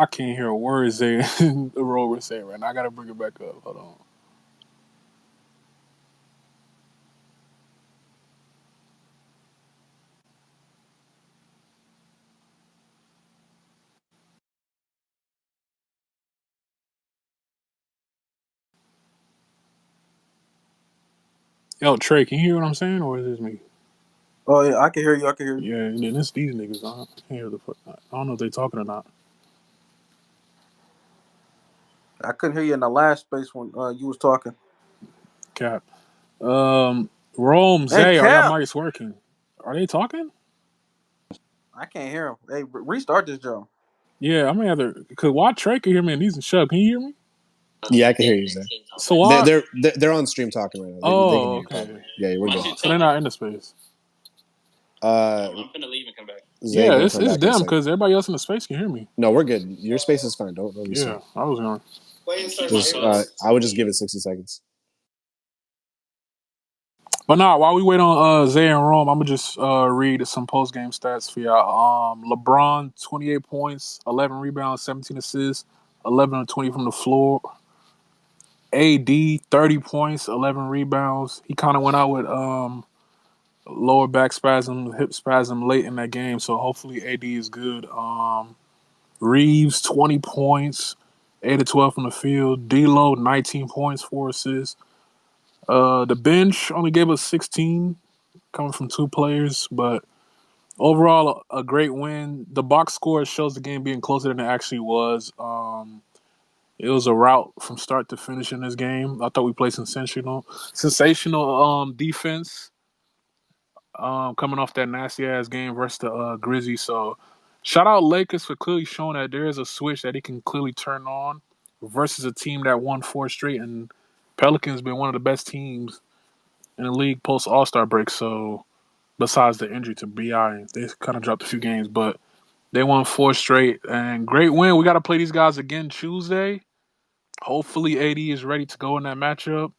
I can't hear a word Zay and the Rover saying right now. I gotta bring it back up. Hold on. Yo, Trey, can you hear what I'm saying, or is this me? Oh yeah, I can hear you. I can hear you. Yeah, and then it's these niggas. I can't hear the fuck. I don't know if they talking or not. I couldn't hear you in the last space when you was talking. Cap. Rome, And Zay, are y'all Cap, mics working? Are they talking? I can't hear him. Hey, restart this job. Yeah, I may have to. Cause why Trey can hear me and these and Shub? Can you hear me? Yeah, I can hear you, Zay. So They're why? they're, they're on stream talking right now. They can Oh, hear you okay. talking. Yeah, we're good. So they're not in the space. I'm gonna leave and come back. Zay Yeah, gonna it's come it's back in a them second. because everybody else in the space can hear me. No, we're good. Your space is fine. Don't be Yeah, sorry. I was going. Just I would just give it 60 seconds. But nah, while we wait on Zay and Rome, I'm gonna just read some post game stats for y'all. LeBron 28 points, 11 rebounds, 17 assists, 11 and 20 from the floor. AD 30 points, 11 rebounds. He kind of went out with lower back spasm, hip spasm late in that game, so hopefully AD is good. Reeves 20 points, 8 to 12 from the field. D'Lo 19 points, 4 assists. The bench only gave us 16, coming from 2 players, but overall a great win. The box score shows the game being closer than it actually was. It was a rout from start to finish in this game. I thought we played sensational defense. Coming off that nasty ass game versus the Grizzlies. So, shout out Lakers for clearly showing that there is a switch that he can clearly turn on versus a team that won 4 straight. And Pelicans been one of the best teams in the league post All Star break. So, besides the injury to Bi, they kind of dropped a few games, but they won 4 straight and great win. We got to play these guys again Tuesday. Hopefully, AD is ready to go in that matchup.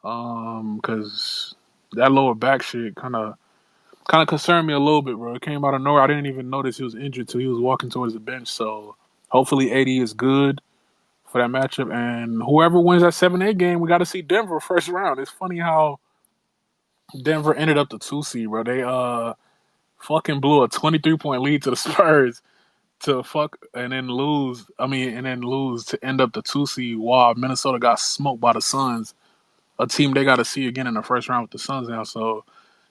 Because that lower back shit kind of concerned me a little bit, bro. It came out of nowhere. I didn't even notice he was injured till he was walking towards the bench. So hopefully AD is good for that matchup. And whoever wins that 7-8 game, we got to see Denver first round. It's funny how Denver ended up the 2 seed, bro. They fucking blew a 23-point lead to the Spurs to fuck and then lose. I mean, and then lose to end up the 2 seed while Minnesota got smoked by the Suns, a team they got to see again in the first round with the Suns now. So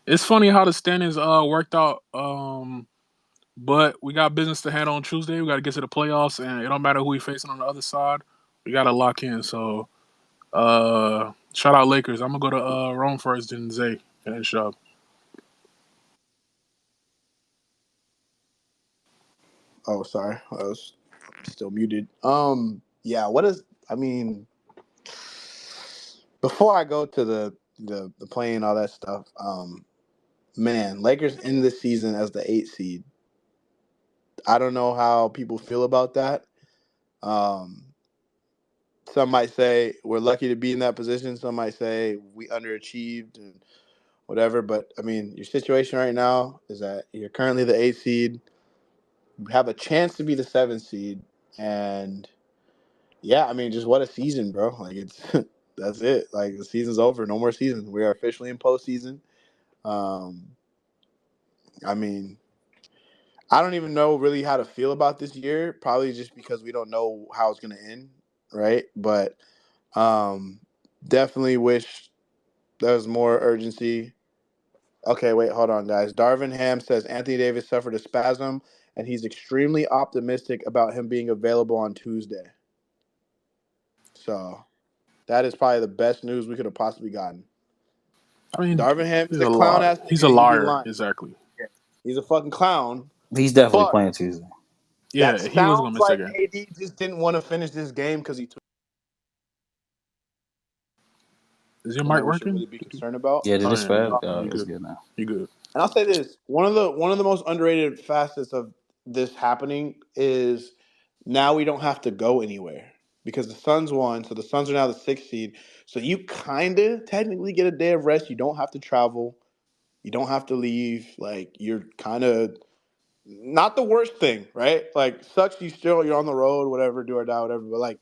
it's funny how the standings worked out. But we got business to handle on Tuesday. We got to get to the playoffs, and it don't matter who we facing on the other side. We got to lock in. So, shout out Lakers. I'm gonna go to Rome first, then Zay, and then Shub. Oh, sorry, I was still muted. Yeah. What is? I mean, before I go to the play and all that stuff, man, Lakers end this season as the 8 seed. I don't know how people feel about that. Um, some might say we're lucky to be in that position. Some might say we underachieved and whatever. But I mean, your situation right now is that you're currently the 8 seed. You have a chance to be the 7 seed, and yeah, I mean, just what a season, bro. Like it's that's it. Like the season's over. No more season. We are officially in postseason. Um, I mean, I don't even know really how to feel about this year. Probably just because we don't know how it's gonna end, right? But um, definitely wish there was more urgency. Okay, wait, hold on, guys. Darvin Ham says Anthony Davis suffered a spasm, and he's extremely optimistic about him being available on Tuesday. So that is probably the best news we could have possibly gotten. I mean, Darvin Ham is he's a a clown liar. ass He's nigga, a and he be liar. lying. Exactly. He's a fucking clown. He's definitely But playing Tuesday. that Yeah, he was gonna sounds miss that like game. AD just didn't want to finish this game because he took Is your something mic that we should working? really be concerned about. Yeah, did Oh it yeah, spaz? you It's good. good now. You good. And I'll say this: one of the most underrated facets of this happening is now we don't have to go anywhere because the Suns won, so the Suns are now the 6 seed. So you kind of technically get a day of rest. You don't have to travel. You don't have to leave. Like you're kind of not the worst thing, right? Like, sucks you're on the road, whatever, do or die, whatever. But like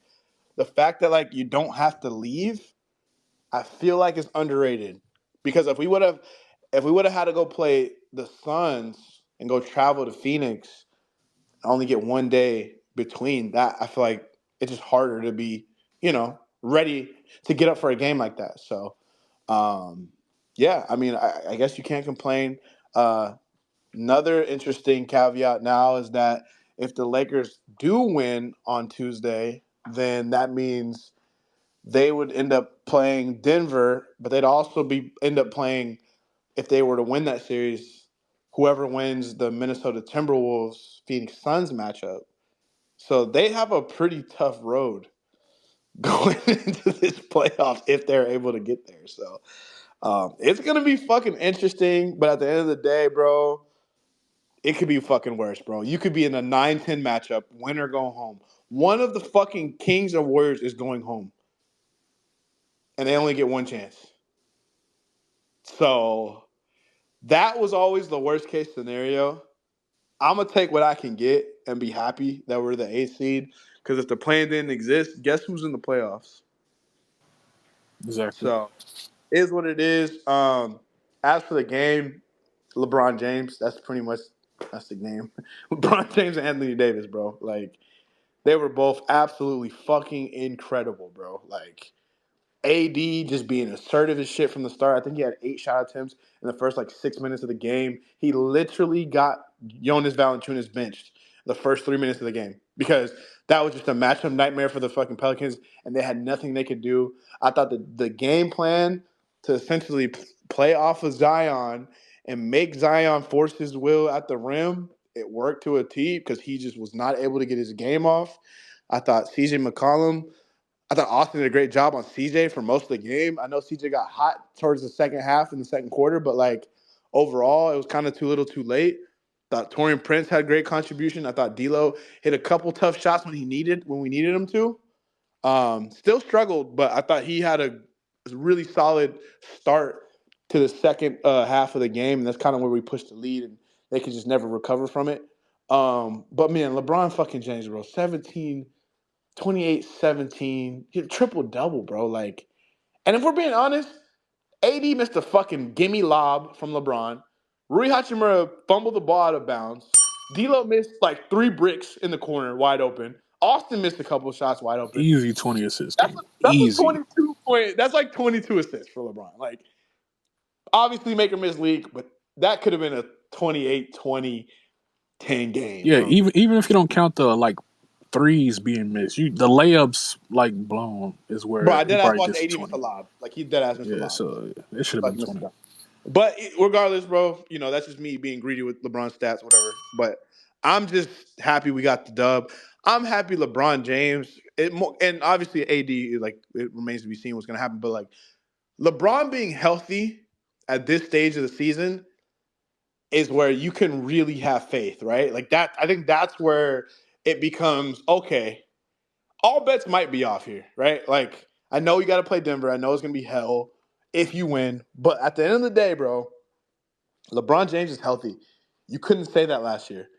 the fact that like you don't have to leave, I feel like it's underrated. Because if we would have had to go play the Suns and go travel to Phoenix, and only get one day between that, I feel like it's just harder to be, ready to get up for a game like that. So yeah, I mean, I guess you can't complain. Uh, Another interesting caveat now is that if the Lakers do win on Tuesday, then that means they would end up playing Denver, but they'd also be end up playing, if they were to win that series, whoever wins the Minnesota Timberwolves Phoenix Suns matchup. So they have a pretty tough road going into this playoffs if they're able to get there. So it's gonna be fucking interesting. But at the end of the day, bro, it could be fucking worse, bro. You could be in a 9-10 matchup, win or go home. One of the fucking Kings or Warriors is going home, and they only get one chance. So that was always the worst case scenario. I'm gonna take what I can get and be happy that we're the eighth seed. Because if the plan didn't exist, guess who's in the playoffs? Exactly. So it is what it is. As for the game, LeBron James, that's the game. LeBron James and Anthony Davis, bro. Like, they were both absolutely fucking incredible, bro. Like, AD just being assertive as shit from the start. I think he had 8 shot attempts in the first like 6 minutes of the game. He literally got Jonas Valanciunas benched the first 3 minutes of the game because that was just a matchup nightmare for the fucking Pelicans, and they had nothing they could do. I thought the game plan to essentially play off of Zion and make Zion force his will at the rim, it worked to a T because he just was not able to get his game off. I thought Austin did a great job on CJ for most of the game. I know CJ got hot towards the second half in the second quarter, but like overall, it was kind of too little, too late. Thought Torian Prince had great contribution. I thought D'Lo hit a couple tough shots when we needed him to. Still struggled, but I thought he had a really solid start to the second half of the game, and that's kind of where we pushed the lead, and they could just never recover from it. But man, LeBron fucking James, bro, 17 28, 17, triple double, bro. Like, and if we're being honest, AD missed a fucking gimme lob from LeBron. Rui Hachimura fumbled the ball out of bounds. D'Lo missed like 3 bricks in the corner, wide open. Austin missed a couple shots wide open. Easy 20 assist That's game. a Easy. 22 point. That's like 22 assists for LeBron. Like, obviously make or miss league, but that could have been a 28, 20, 10 game Yeah, from. even if you don't count the like threes being missed, the layups like blown is Bro, where I he dead ass probably watched gets to 80 miss a 20. lob. Like, he dead ass missed a Yeah, lob. so it should have Like, been missed a 20. lob. But regardless, bro, that's just me being greedy with LeBron's stats, whatever. But I'm just happy we got the dub. I'm happy LeBron James, and obviously AD, like, it remains to be seen what's going to happen. But like, LeBron being healthy at this stage of the season is where you can really have faith, right? Like that. I think that's where it becomes okay. All bets might be off here, right? Like, I know you got to play Denver. I know it's going to be hell if you win. But at the end of the day, bro, LeBron James is healthy. You couldn't say that last year.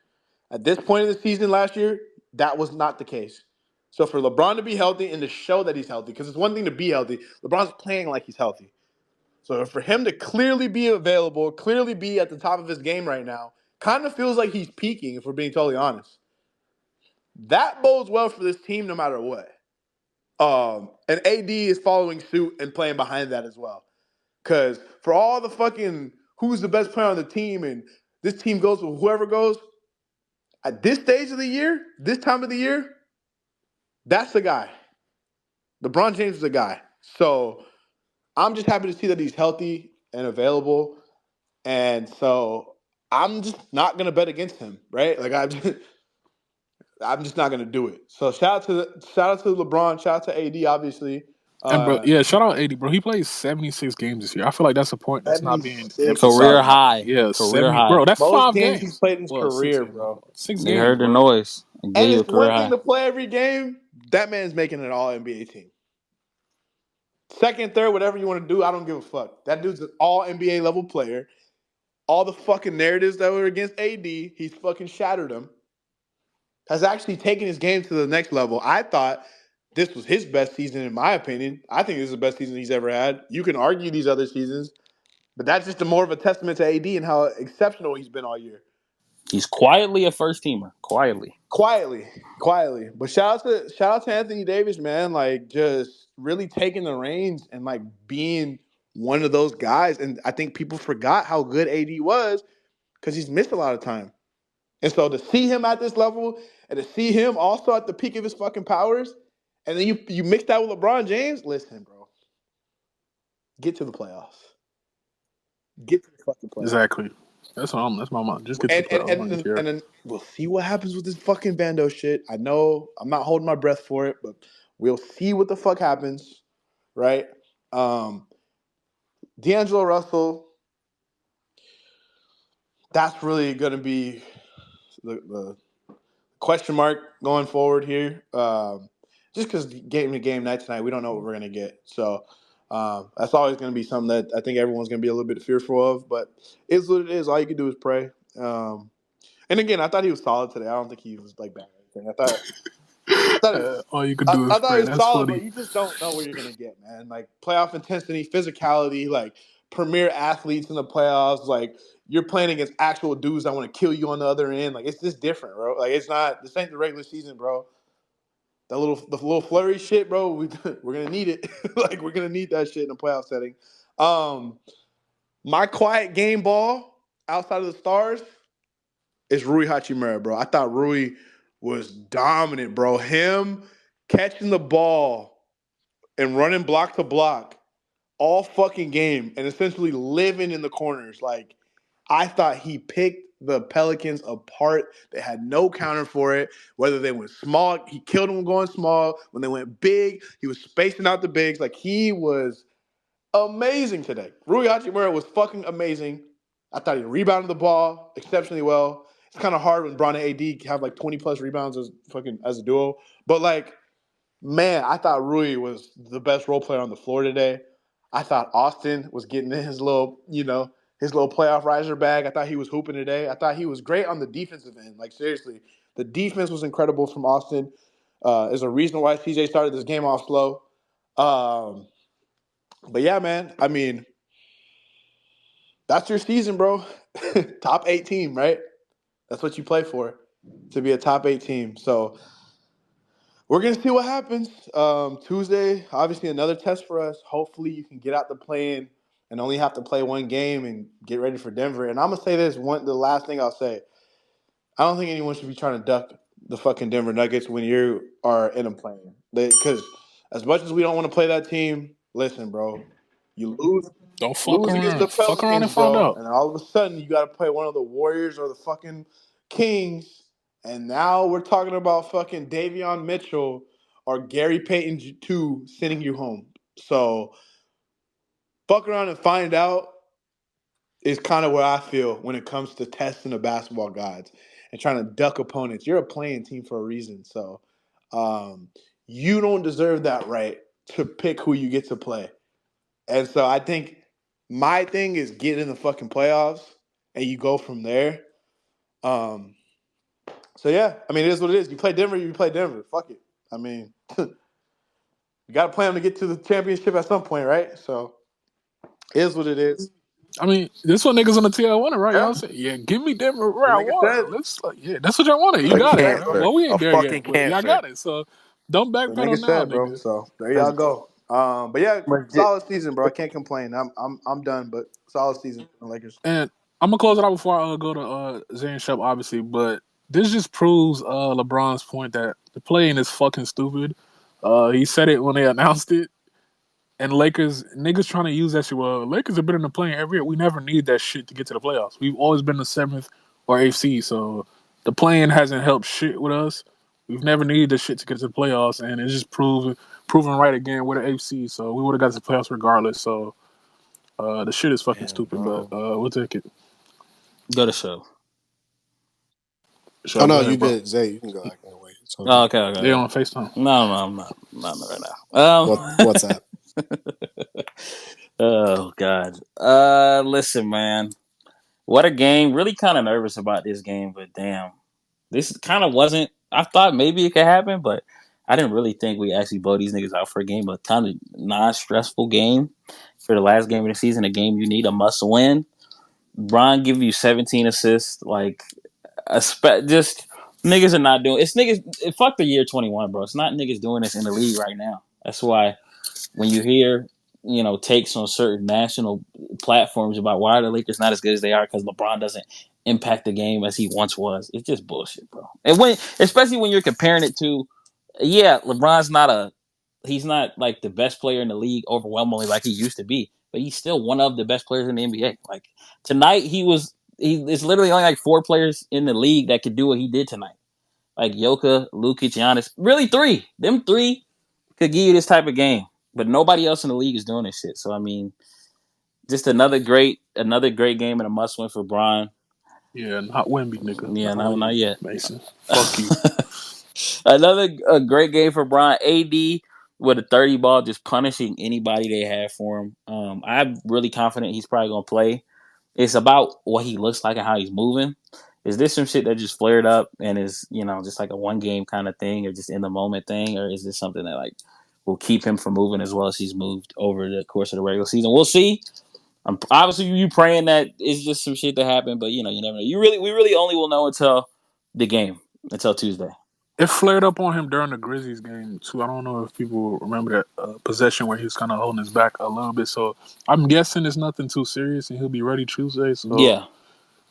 At this point in the season last year, that was not the case. So for LeBron to be healthy and to show that he's healthy, because it's one thing to be healthy, LeBron's playing like he's healthy. So for him to clearly be available, clearly be at the top of his game right now, kind of feels like he's peaking, if we're being totally honest. That bodes well for this team no matter what. And AD is following suit and playing behind that as well. Because for all the fucking who's the best player on the team and this team goes with whoever goes, at this stage of the year, this time of the year, that's the guy. LeBron James is the guy. So I'm just happy to see that he's healthy and available. And so I'm just not gonna bet against him, right? Like, I'm just not gonna do it. So shout out to LeBron, shout out to AD, obviously. And bro, Uh, yeah, shout out 80, bro. He plays 76 games this year. I feel like that's a point that's not being 76 Career emphasized enough. high. Yeah, Career 70, high. bro. That's most 5 games he's games. played in his Well, 6 career, games. bro. 6 They games, heard the bro. noise. I give And you a it's career one thing high. to play every game. That man's making an all NBA team. Second, third, whatever you want to do, I don't give a fuck. That dude's an all NBA level player. all the fucking narratives that were against AD, he's fucking shattered them. Has actually taken his game to the next level. I thought this was his best season, in my opinion. I think this is the best season he's ever had. You can argue these other seasons, but that's just more of a testament to AD and how exceptional he's been all year. He's quietly a first teamer. Quietly. But shout out to Anthony Davis, man. Like just really taking the reins and like being one of those guys. And I think people forgot how good AD was because he's missed a lot of time. And so to see him at this level and to see him also at the peak of his fucking powers, and then you mix that with LeBron James, listen, bro. Get to the playoffs. Get to the fucking playoffs. Exactly. That's my mind. Just get to the playoffs. And then we'll see what happens with this fucking Bando shit. I know I'm not holding my breath for it, but we'll see what the fuck happens, right? D'Angelo Russell, that's really going to be the question mark going forward here. Just because game to game, night to night, we don't know what we're going to get. So that's always going to be something that I think everyone's going to be a little bit fearful of. But it's what it is. All you can do is pray. And again, I thought he was solid today. I don't think he was like bad or anything. I thought all you could do is I thought pray. he was That's solid, funny. but you just don't know what you're gonna get, man. Like playoff intensity, physicality, like premier athletes in the playoffs. Like you're playing against actual dudes that want to kill you on the other end. Like it's just different, bro. Like it's not this ain't the regular season, bro. The little flurry shit, bro. We're gonna need it. Like we're gonna need that shit in a playoff setting. My quiet game ball outside of the stars is Rui Hachimura, bro. I thought Rui was dominant, bro. Him catching the ball and running block to block all fucking game and essentially living in the corners. Like, I thought he picked the Pelicans apart. They had no counter for it. Whether they went small, he killed them going small. When they went big, he was spacing out the bigs. Like, he was amazing today. Rui Hachimura was fucking amazing. I thought he rebounded the ball exceptionally well. It's kind of hard when Bron and AD have like 20 plus rebounds as a duo. But like, man, I thought Rui was the best role player on the floor today. I thought Austin was getting in his little playoff riser bag. I thought he was hooping today. I thought he was great on the defensive end. Like seriously, the defense was incredible from Austin. There's a reason why CJ started this game off slow. But yeah, man, I mean, that's your season, bro. Top 8 team, right? That's what you play for, to be a top 8 team. So we're going to see what happens. Tuesday, obviously another test for us. Hopefully you can get out the play-in and only have to play one game and get ready for Denver. And I'm going to say this, the last thing I'll say. I don't think anyone should be trying to duck the fucking Denver Nuggets when you are in a play-in. Because as much as we don't want to play that team, listen, bro, you Don't fuck lose against the around. Fuck around and Pelicans, find bro, out. and all of a sudden you got to play one of the Warriors or the fucking Kings, and now we're talking about fucking Davion Mitchell or Gary Payton 2 sending you home. So fuck around and find out is kind of where I feel when it comes to testing the basketball gods and trying to duck opponents. You're a playing team for a reason, so you don't deserve that right to pick who you get to play. And so I think my thing is get in the fucking playoffs and you go from there. So yeah, I mean, it is what it is. You play Denver, you play Denver. Fuck it. I mean, you got to play them to get to the championship at some point, right? So it is what it is. I mean, this what niggas on the TL wanted, right? Yeah. Y'all say, yeah, give me Denver where The I nigga want. said. Yeah, that's what y'all wanted. You A got it. cancer. Well, we ain't A there fucking yet, but y'all cancer. got it. So don't The nigga backpedal now, said, bro. nigga. So there y'all go. But yeah, But solid season, bro. I can't complain. I'm done, but solid season for the Lakers. And I'm gonna close it out before I go to Zay and Shep, obviously. But this just proves LeBron's point that the playing is fucking stupid. He said it when they announced it. And Lakers niggas trying to use that shit. Well, Lakers have been in the play every year. We never need that shit to get to the playoffs. We've always been the 7th or 8th seed. So the playing hasn't helped shit with us. We've never needed this shit to get to the playoffs, and it's just proven right again. We're the 8th seed, so we would have got to the playoffs regardless. So the shit is fucking stupid, bro. but we'll take it. Go to show. Sure, Oh no, go ahead, you bro. good, Zay? You can go. I can't wait. It's all Oh, good. okay. They on FaceTime. No, I'm not right now. What's that? Oh God. Listen, man. What a game. Really kind of nervous about this game, but damn. This kind of wasn't. I thought maybe it could happen, but I didn't really think we actually blow these niggas out for a game. A kind of non-stressful game for the last game of the season, a game you need, a must-win. Bron give you 17 assists. Like, just niggas are not doing. It's niggas. Fuck the year 21, bro. It's not niggas doing this in the league right now. That's why when you hear takes on certain national platforms about why the Lakers not as good as they are because LeBron doesn't impact the game as he once was. It's just bullshit, bro. And especially when you're comparing it to, LeBron's he's not like the best player in the league overwhelmingly like he used to be, but he's still one of the best players in the NBA. Like tonight, it's literally only like 4 players in the league that could do what he did tonight. Like Jokic, Lukic, Giannis, really 3. Them 3 could give you this type of game, but nobody else in the league is doing this shit. So I mean, just another great game and a must win for Bron. Yeah, not Wemby, nigga. Yeah, no, not yet. Mason. Fuck you. Another great game for Bron. AD with a 30 ball, just punishing anybody they have for him. I'm really confident he's probably gonna play. It's about what he looks like and how he's moving. Is this some shit that just flared up and is just like a 1 game kind of thing, or just in the moment thing, or is this something that like will keep him from moving as well as he's moved over the course of the regular season? We'll see. Obviously you praying that it's just some shit that happened, but you never know. We really only will know until the game, until Tuesday. It flared up on him during the Grizzlies game too. I don't know if people remember that possession where he was kind of holding his back a little bit. So I'm guessing it's nothing too serious, and he'll be ready Tuesday. So Yeah,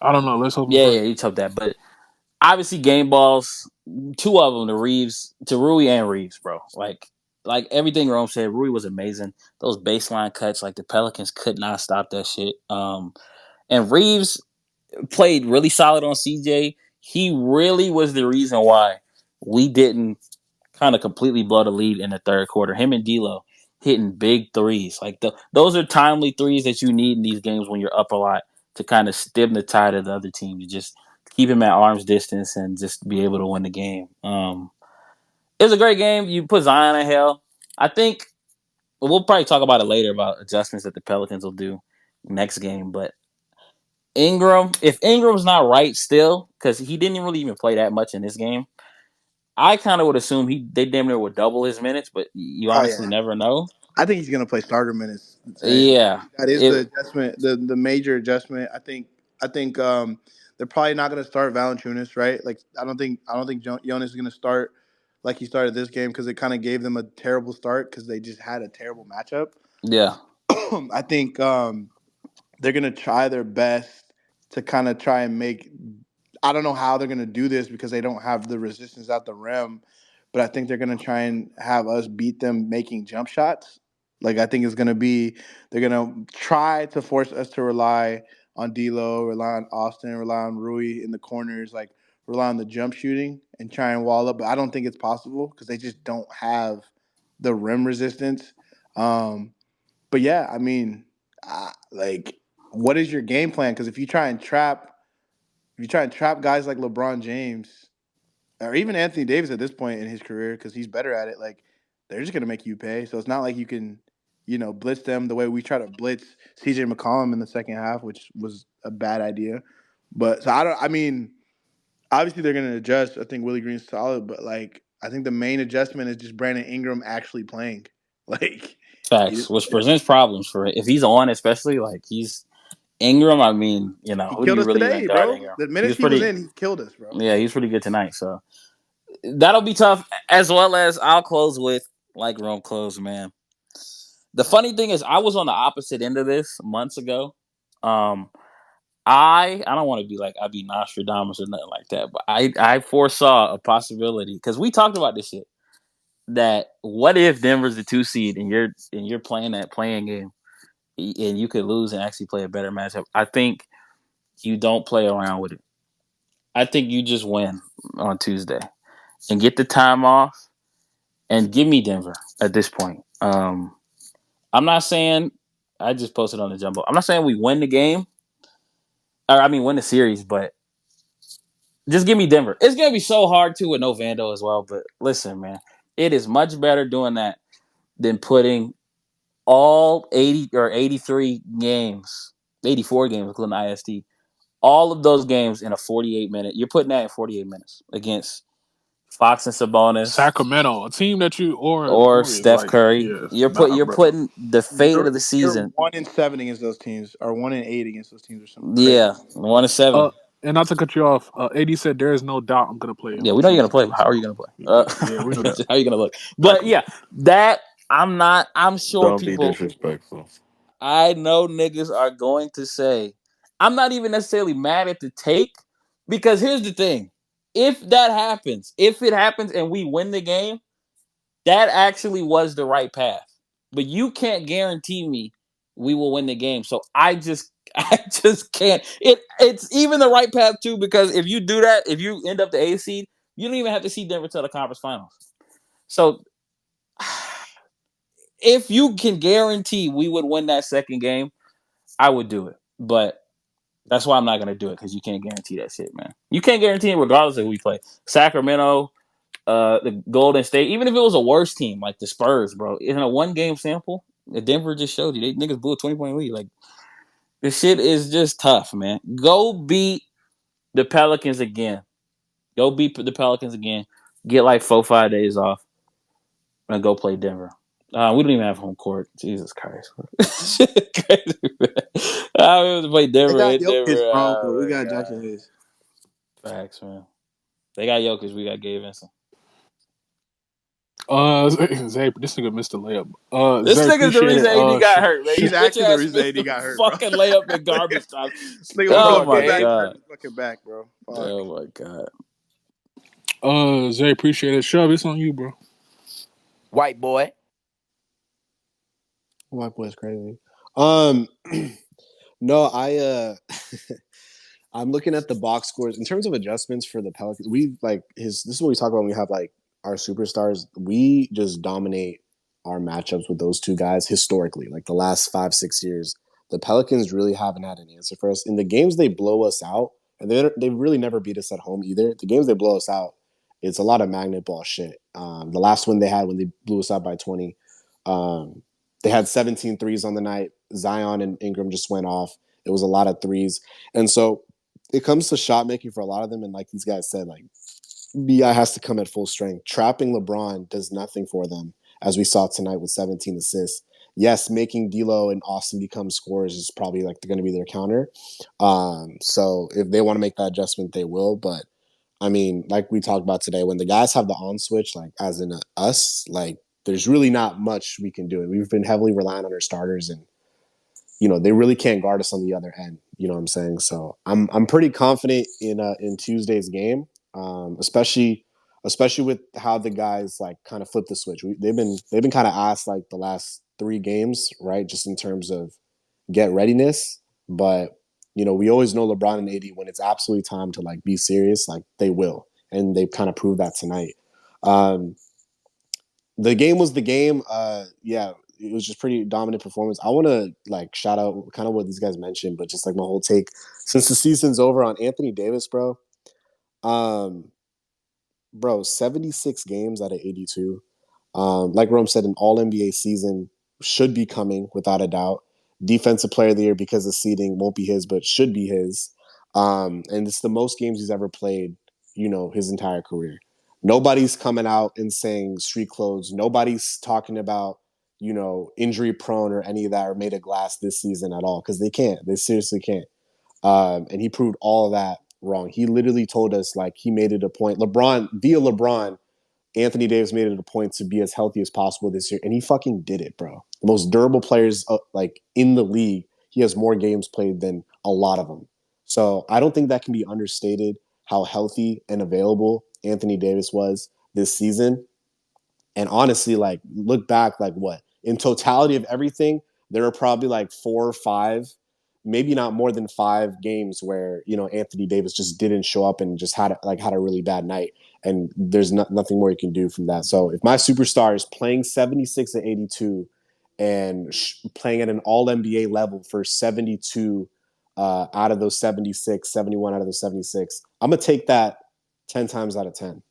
I don't know. Let's hope. yeah, you took that, but obviously game balls, 2 of them to Rui and Reeves, bro. Like everything Rome said, Rui was amazing. Those baseline cuts, like the Pelicans could not stop that shit. And Reeves played really solid on CJ. He really was the reason why we didn't kind of completely blow the lead in the third quarter. Him and D'Lo hitting big threes. Like those are timely threes that you need in these games when you're up a lot to kind of stem the tide of the other team. You just keep him at arm's distance and just be able to win the game. It was a great game. You put Zion in hell. I think we'll probably talk about it later about adjustments that the Pelicans will do next game. But if Ingram's not right still, because he didn't really even play that much in this game, I kind of would assume they damn near would double his minutes, but you Oh honestly yeah, never know. I think he's gonna play starter minutes. Yeah, That is the it adjustment, the major adjustment. I think they're probably not gonna start Valanciunas, right? Like I don't think Jonas is gonna start like he started this game because it kind of gave them a terrible start because they just had a terrible matchup. yeah, I think they're gonna try their best to kind of try and make. I don't know how they're gonna do this because they don't have the resistance at the rim, but I think they're gonna try and have us beat them making jump shots. Like I think it's gonna be they're gonna try to force us to rely on D'Lo, rely on Austin, rely on Rui in the corners, like rely on the jump shooting and try and wall up. But I don't think it's possible because they just don't have the rim resistance. Um, but yeah, I mean, like, what is your game plan? Because if you try and trap guys like LeBron James or even Anthony Davis at this point in his career, because he's better at it, like they're just gonna make you pay. So it's not like you can, blitz them the way we try to blitz CJ McCollum in the second half, which was a bad idea. But so I don't. I mean, obviously they're gonna adjust. I think Willie Green's solid, but like I think the main adjustment is just Brandon Ingram actually playing. Like, he, facts, which presents problems for it. If he's on, especially like he's Ingram. I mean, he who do killed you us really even today, guard bro. Ingram? The He minutes was he was pretty. in, he killed us, bro. Yeah, he was pretty good tonight. So that'll be tough. As well as I'll close with like Rome closed, man. The funny thing is, I was on the opposite end of this months ago. Um, I don't want to be like I be Nostradamus or nothing like that, but I foresaw a possibility because we talked about this shit. That what if Denver's the 2 seed and you're playing that playing game and you could lose and actually play a better matchup? I think you don't play around with it. I think you just win on Tuesday and get the time off and give me Denver at this point. I'm not saying I just posted on the jumbo. I'm not saying we win the game or I mean win the series, but just give me Denver. It's gonna be so hard too with no Vando as well. But listen, man, it is much better doing that than putting all 80 or 83 games, 84 games, including IST, all of those games in a 48-minute. You're putting that in 48 minutes against Fox and Sabonis Sacramento, a team that you or or Warriors Steph like, Curry. yeah, You're bro. putting the fate of the You're season. 1-7 against those teams, or 1-8 against those teams, or something crazy. Yeah, 1-7. And not to cut you off, AD said there is no doubt I'm gonna play in Yeah, we know you're gonna play. postseason. But how are you So gonna play? yeah, we know that. How are you gonna look? But Exactly. yeah, that I'm not. I'm sure Don't be people. disrespectful. I know niggas are going to say. I'm not even necessarily mad at the take because here's the thing: if it happens, and we win the game, that actually was the right path. But you can't guarantee me we will win the game. So I just can't. It's even the right path too, because if you do that, if you end up the A seed, you don't even have to see Denver till the conference finals. So if you can guarantee we would win that second game, I would do it. But that's why I'm not gonna do it, because you can't guarantee that shit, man. You can't guarantee it regardless of who we play. Sacramento, the Golden State, even if it was a worse team like the Spurs, bro, in a 1 game sample, Denver just showed you they niggas blew a 20-point lead. Like, this shit is just tough, man. Go beat the Pelicans again. Go beat the Pelicans again. Get like 4-5 days off and go play Denver. We don't even have home court. Jesus Christ. Shit crazy, man. I was to play They Denver got in Jokic, Denver. bro, but Oh we my got god. Jackson Hayes. Facts, man. They got Jokic. We got Gabe Vincent. Zay, this nigga missed the layup. This Zay, nigga's the appreciate reason it. AD got hurt, man. He's His bitch actually the ass reason missed AD the got hurt, bro. fucking layup in garbage time. This nigga was Oh going my back, hurt god. his fucking back, bro. Fuck. Oh my god. Zay, appreciate it. Shove, it's on you, bro. White boy. White boy's crazy. Um, no, I'm looking at the box scores in terms of adjustments for the Pelicans. We like his. This is what we talk about when we have like our superstars. We just dominate our matchups with those two guys historically. Like the last 5-6 years, the Pelicans really haven't had an answer for us in the games they blow us out, and they really never beat us at home either. The games they blow us out, it's a lot of magnet ball shit. The last one they had when they blew us out by 20, um, they had 17 threes on the night. Zion and Ingram just went off. It was a lot of threes, and so it comes to shot making for a lot of them, and like these guys said, like BI has to come at full strength. Trapping LeBron does nothing for them, as we saw tonight with 17 assists. Yes, making D'Lo and Austin become scorers is probably like going to be their counter. So if they want to make that adjustment, they will. But I mean, like we talked about today, when the guys have the on switch, like as in us, like there's really not much we can do. And we've been heavily relying on our starters, and they really can't guard us on the other end. You know what I'm saying? So I'm pretty confident in Tuesday's game, especially with how the guys like kind of flip the switch. They've been kind of asked like the last 3 games, right? Just in terms of get readiness, but we always know LeBron and AD when it's absolutely time to like be serious, like they will, and they've kind of proved that tonight. Um, the game was the game. Yeah, it was just pretty dominant performance. I want to like shout out kind of what these guys mentioned, but just like my whole take since the season's over on Anthony Davis, bro. Um, bro, 76 games out of 82. Like Rome said, an All NBA season should be coming without a doubt. Defensive Player of the Year because the seeding won't be his, but should be his. And it's the most games he's ever played, his entire career. Nobody's coming out and saying street clothes. Nobody's talking about, injury prone or any of that or made of glass this season at all because they can't. They seriously can't. And he proved all of that wrong. He literally told us like he made it a point. LeBron, Anthony Davis made it a point to be as healthy as possible this year, and he fucking did it, bro. The most durable players like in the league. He has more games played than a lot of them. So I don't think that can be understated how healthy and available Anthony Davis was this season. And honestly, like look back, like what in totality of everything, there were probably like 4 or 5, maybe not more than 5 games where Anthony Davis just didn't show up and just had a really bad night. And there's nothing more you can do from that. So if my superstar is playing 76 and 82 and playing at an All NBA level for 72 out of those 76, 71 out of those 76, I'm gonna take that 10 times out of 10.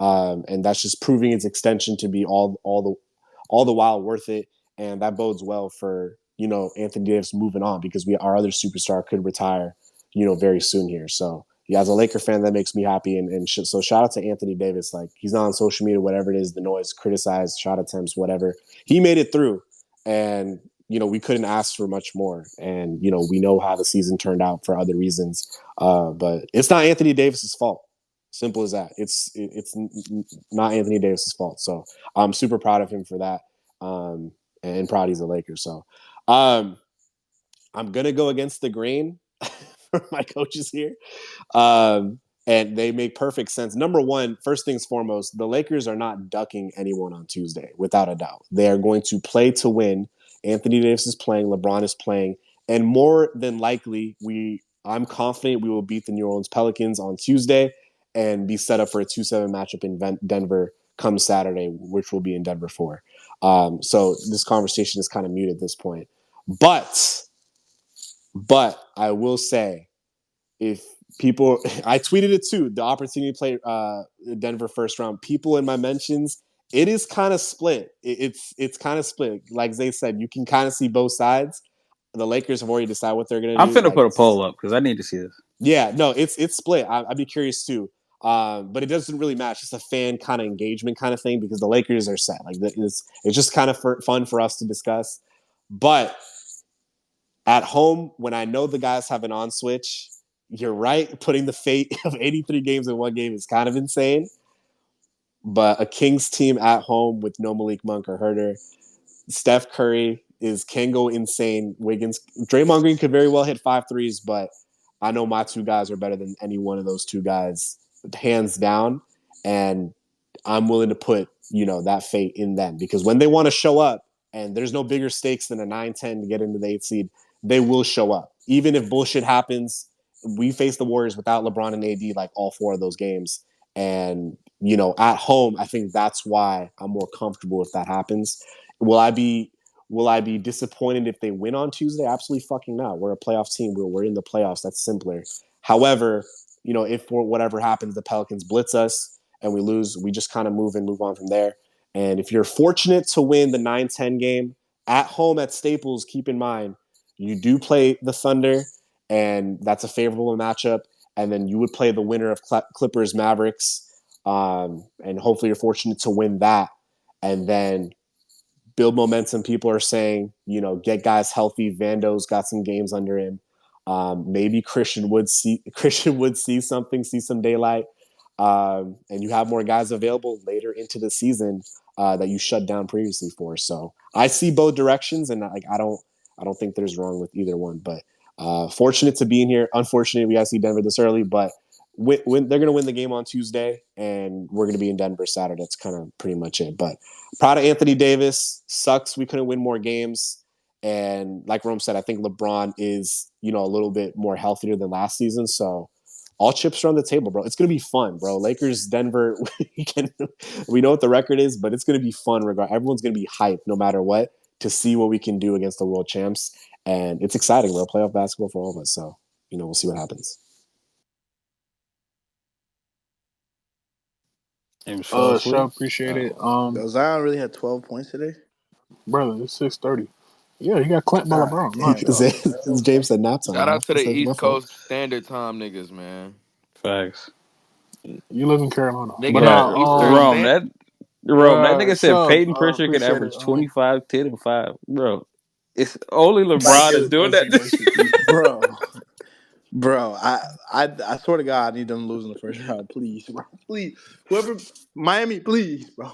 And that's just proving its extension to be all the while worth it, and that bodes well for Anthony Davis moving on because our other superstar could retire very soon here. So yeah, as a Laker fan, that makes me happy. So shout out to Anthony Davis. Like, he's not on social media, whatever it is, the noise, criticize, shot attempts, whatever. He made it through, and we couldn't ask for much more. And we know how the season turned out for other reasons, but it's not Anthony Davis's fault. Simple as that. It's not Anthony Davis's fault. So I'm super proud of him for that, and proud he's a Laker. So I'm gonna go against the grain for my coaches here. And they make perfect sense. Number one, first things foremost, the Lakers are not ducking anyone on Tuesday, without a doubt. They are going to play to win. Anthony Davis is playing, LeBron is playing, and more than likely, I'm confident we will beat the New Orleans Pelicans on Tuesday and be set up for a 2-7 matchup in Denver come Saturday, which will be in Denver for. So this conversation is kind of mute at this point. But I will say, if people, I tweeted it too, the opportunity to play Denver first round. People in my mentions, it is kind of split. It's kind of split. Like Zay said, you can kind of see both sides. The Lakers have already decided what they're going to I'm do. finna put a poll up because I need to see this. Yeah, no, it's split. I'd be curious too. But it doesn't really match. It's a fan kind of engagement kind of thing because the Lakers are set. Like, it's just kind of fun for us to discuss. But at home, when I know the guys have an on switch, you're right. Putting the fate of 83 games in one game is kind of insane. But a Kings team at home with no Malik Monk or Herter, Steph Curry can go insane. Wiggins, Draymond Green could very well hit 5 threes, but I know my two guys are better than any one of those two guys, hands down. And I'm willing to put, that fate in them, because when they want to show up, and there's no bigger stakes than a 9-10 to get into the 8th seed, they will show up. Even if bullshit happens, we face the Warriors without LeBron and AD like all 4 of those games. And, at home, I think that's why I'm more comfortable if that happens. Will I be disappointed if they win on Tuesday? Absolutely fucking not. We're a playoff team. We're in the playoffs. That's simpler. However, if for whatever happens, the Pelicans blitz us and we lose, we just kind of move on from there. And if you're fortunate to win the 9-10 game at home at Staples, keep in mind, you do play the Thunder, and that's a favorable matchup. And then you would play the winner of Clippers Mavericks, and hopefully you're fortunate to win that. And then build momentum. People are saying, get guys healthy. Vando's got some games under him. Maybe Christian would see something, see some daylight. And you have more guys available later into the season that you shut down previously for. So I see both directions, and I don't think there's wrong with either one. But fortunate to be in here. Unfortunate we got to see Denver this early, but when they're going to win the game on Tuesday, and we're going to be in Denver Saturday. That's kind of pretty much it. But proud of Anthony Davis. Sucks we couldn't win more games. And like Rome said, I think LeBron is, a little bit more healthier than last season. So all chips are on the table, bro. It's going to be fun, bro. Lakers, Denver, we know what the record is, but it's going to be fun. Everyone's going to be hyped no matter what to see what we can do against the world champs. And it's exciting, bro. Playoff basketball for all of us. So, we'll see what happens. Sure, appreciate it. Zion really had 12 points today. Brother, it's 6:30. Yeah, he got clamped by LeBron. Nice. James said nap time. Shout out to the That's my East fault. Coast Standard Time niggas, man. Facts. You live in Carolina, Nigga, but Yeah, Eastern Rome. Standard. That nigga said Shub, Peyton Pritchard could appreciate average it. 25, 10, and 5. Bro, it's only Like, LeBron is doing that. bro, I swear to God, I need them to lose in the first round, please, bro. Please, whoever Miami, please, bro.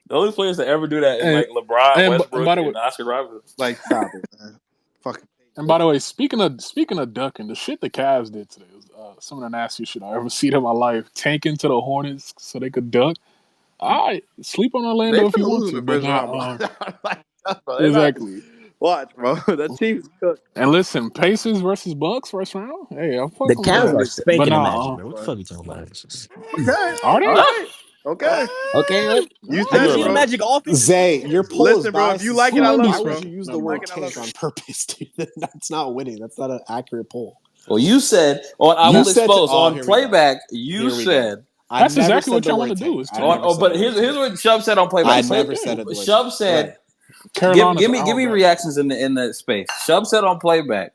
The only players that ever do that is like LeBron, Westbrook, by the way, and Oscar Robertson. Like, stop it, man. Fucking. and by the way, speaking of ducking, the shit the Cavs did today was some of the nastiest shit I ever seen in my life. Tanking to the Hornets so they could duck. I sleep on Orlando if you want to, but not exactly. Watch, bro. That team's cooked. And listen, Pacers versus Bucks first round. Hey, I'm The fucking with Cavs that. are spanking the But Magic, man. What the fuck are you talking about? Okay. are they? All right. Okay. Okay, You have said you it, seen the bro. Magic offense? Zay, your poll Listen, is bro, if biased. you like it, I love Why it, bro. would you use No, the word like it, I love tank it. on purpose, dude? That's not winning. That's not an accurate poll. Well, you said I You will said expose oh, on here we go. playback. Here You we said I That's never exactly said what the y'all word want to do. tank. Is I tank. never said but the word here's tank. what Shub said on I playback. never said it the word Shub tank. said, Carolina's give me out, bro. reactions in the space. Shub said on playback,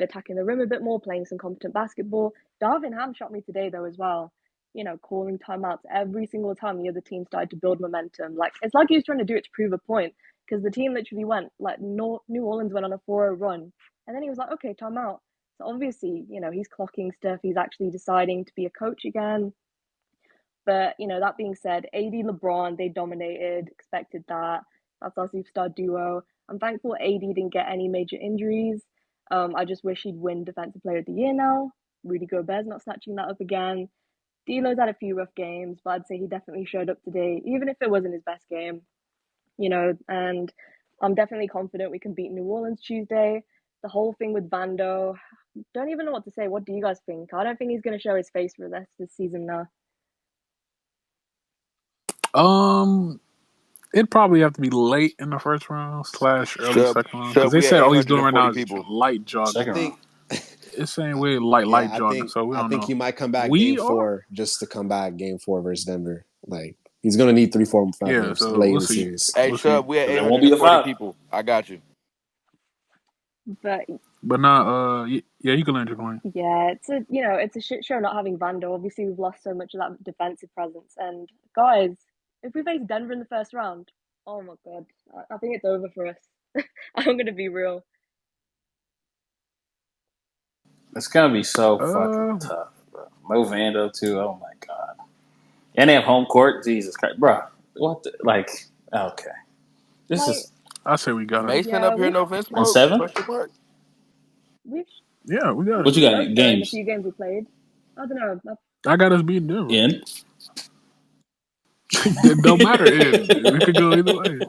started attacking the rim a bit more, playing some competent basketball. Darvin Ham shot me today though as well. Calling timeouts every single time the other team started to build momentum. Like it's like he was trying to do it to prove a point. because the team literally went like New Orleans went on a 4-0 run, and then he was like, okay, time out. So obviously, he's clocking stuff. He's actually deciding to be a coach again. But that being said, AD LeBron, they dominated, expected that. That's our superstar duo. I'm thankful AD didn't get any major injuries. I just wish he'd win Defensive Player of the Year now. Rudy Gobert's not snatching that up again. D'Lo's had a few rough games, but I'd say he definitely showed up today, even if it wasn't his best game. And I'm definitely confident we can beat New Orleans Tuesday. The whole thing with Bando, don't even know what to say. What do you guys think? I don't think he's going to show his face for the rest of the season now. It'd probably have to be late in the first round / early second round because Shub, they we at said all he's doing right 840 now is people. light I jogging. Second round. think, It's saying we're light yeah, jogging, so we I don't think know. he might come back game We are, 4 just to come back game 4 versus Denver. Like he's gonna need 3, 4, 5 yeah. games So late we'll in the see. series. Hey, We'll see. Shub, we at Because it won't be a 840 5. people. I got you. But But not. Yeah, you can land your plane. yeah, it's a shit show not having Vando. Obviously, we've lost so much of that defensive presence. And guys, if we face Denver in the first round, oh my god, I think it's over for us. I'm gonna be real. It's gonna be so fucking Uh, tough, bro. Mo Vando too. Oh my god. And they have home court. Jesus Christ, bro. What? Like, okay. This Like, is I say we got it. Mason yeah, up here, we've no Vince on smoke? 7. Question mark. we've Yeah, we got it. we've What you got in smoked though in the games? few games we played. I don't know. I got us beating Denver. In. It don't matter. We could go either way.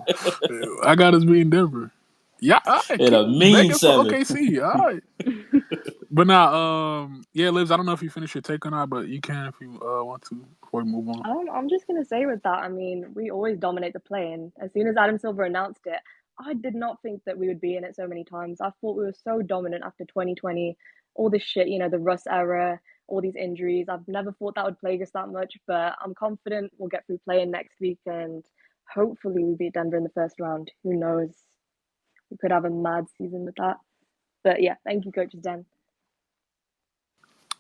I got us beating Denver. Yeah, all right, In a cool. mean Vegas for 7. OKC. All right. But now, yeah, Liz, I don't know if you finished your take or not, but you can if you want to before we move on. I'm just gonna say with that, I mean, we always dominate the play, and as soon as Adam Silver announced it, I did not think that we would be in it so many times. I thought we were so dominant after 2020, all this shit, the Russ era, all these injuries. I've never thought that would plague us that much, but I'm confident we'll get through playing next week, and hopefully we beat Denver in the first round. Who knows? We could have a mad season with that. But yeah, thank you, Coach Den.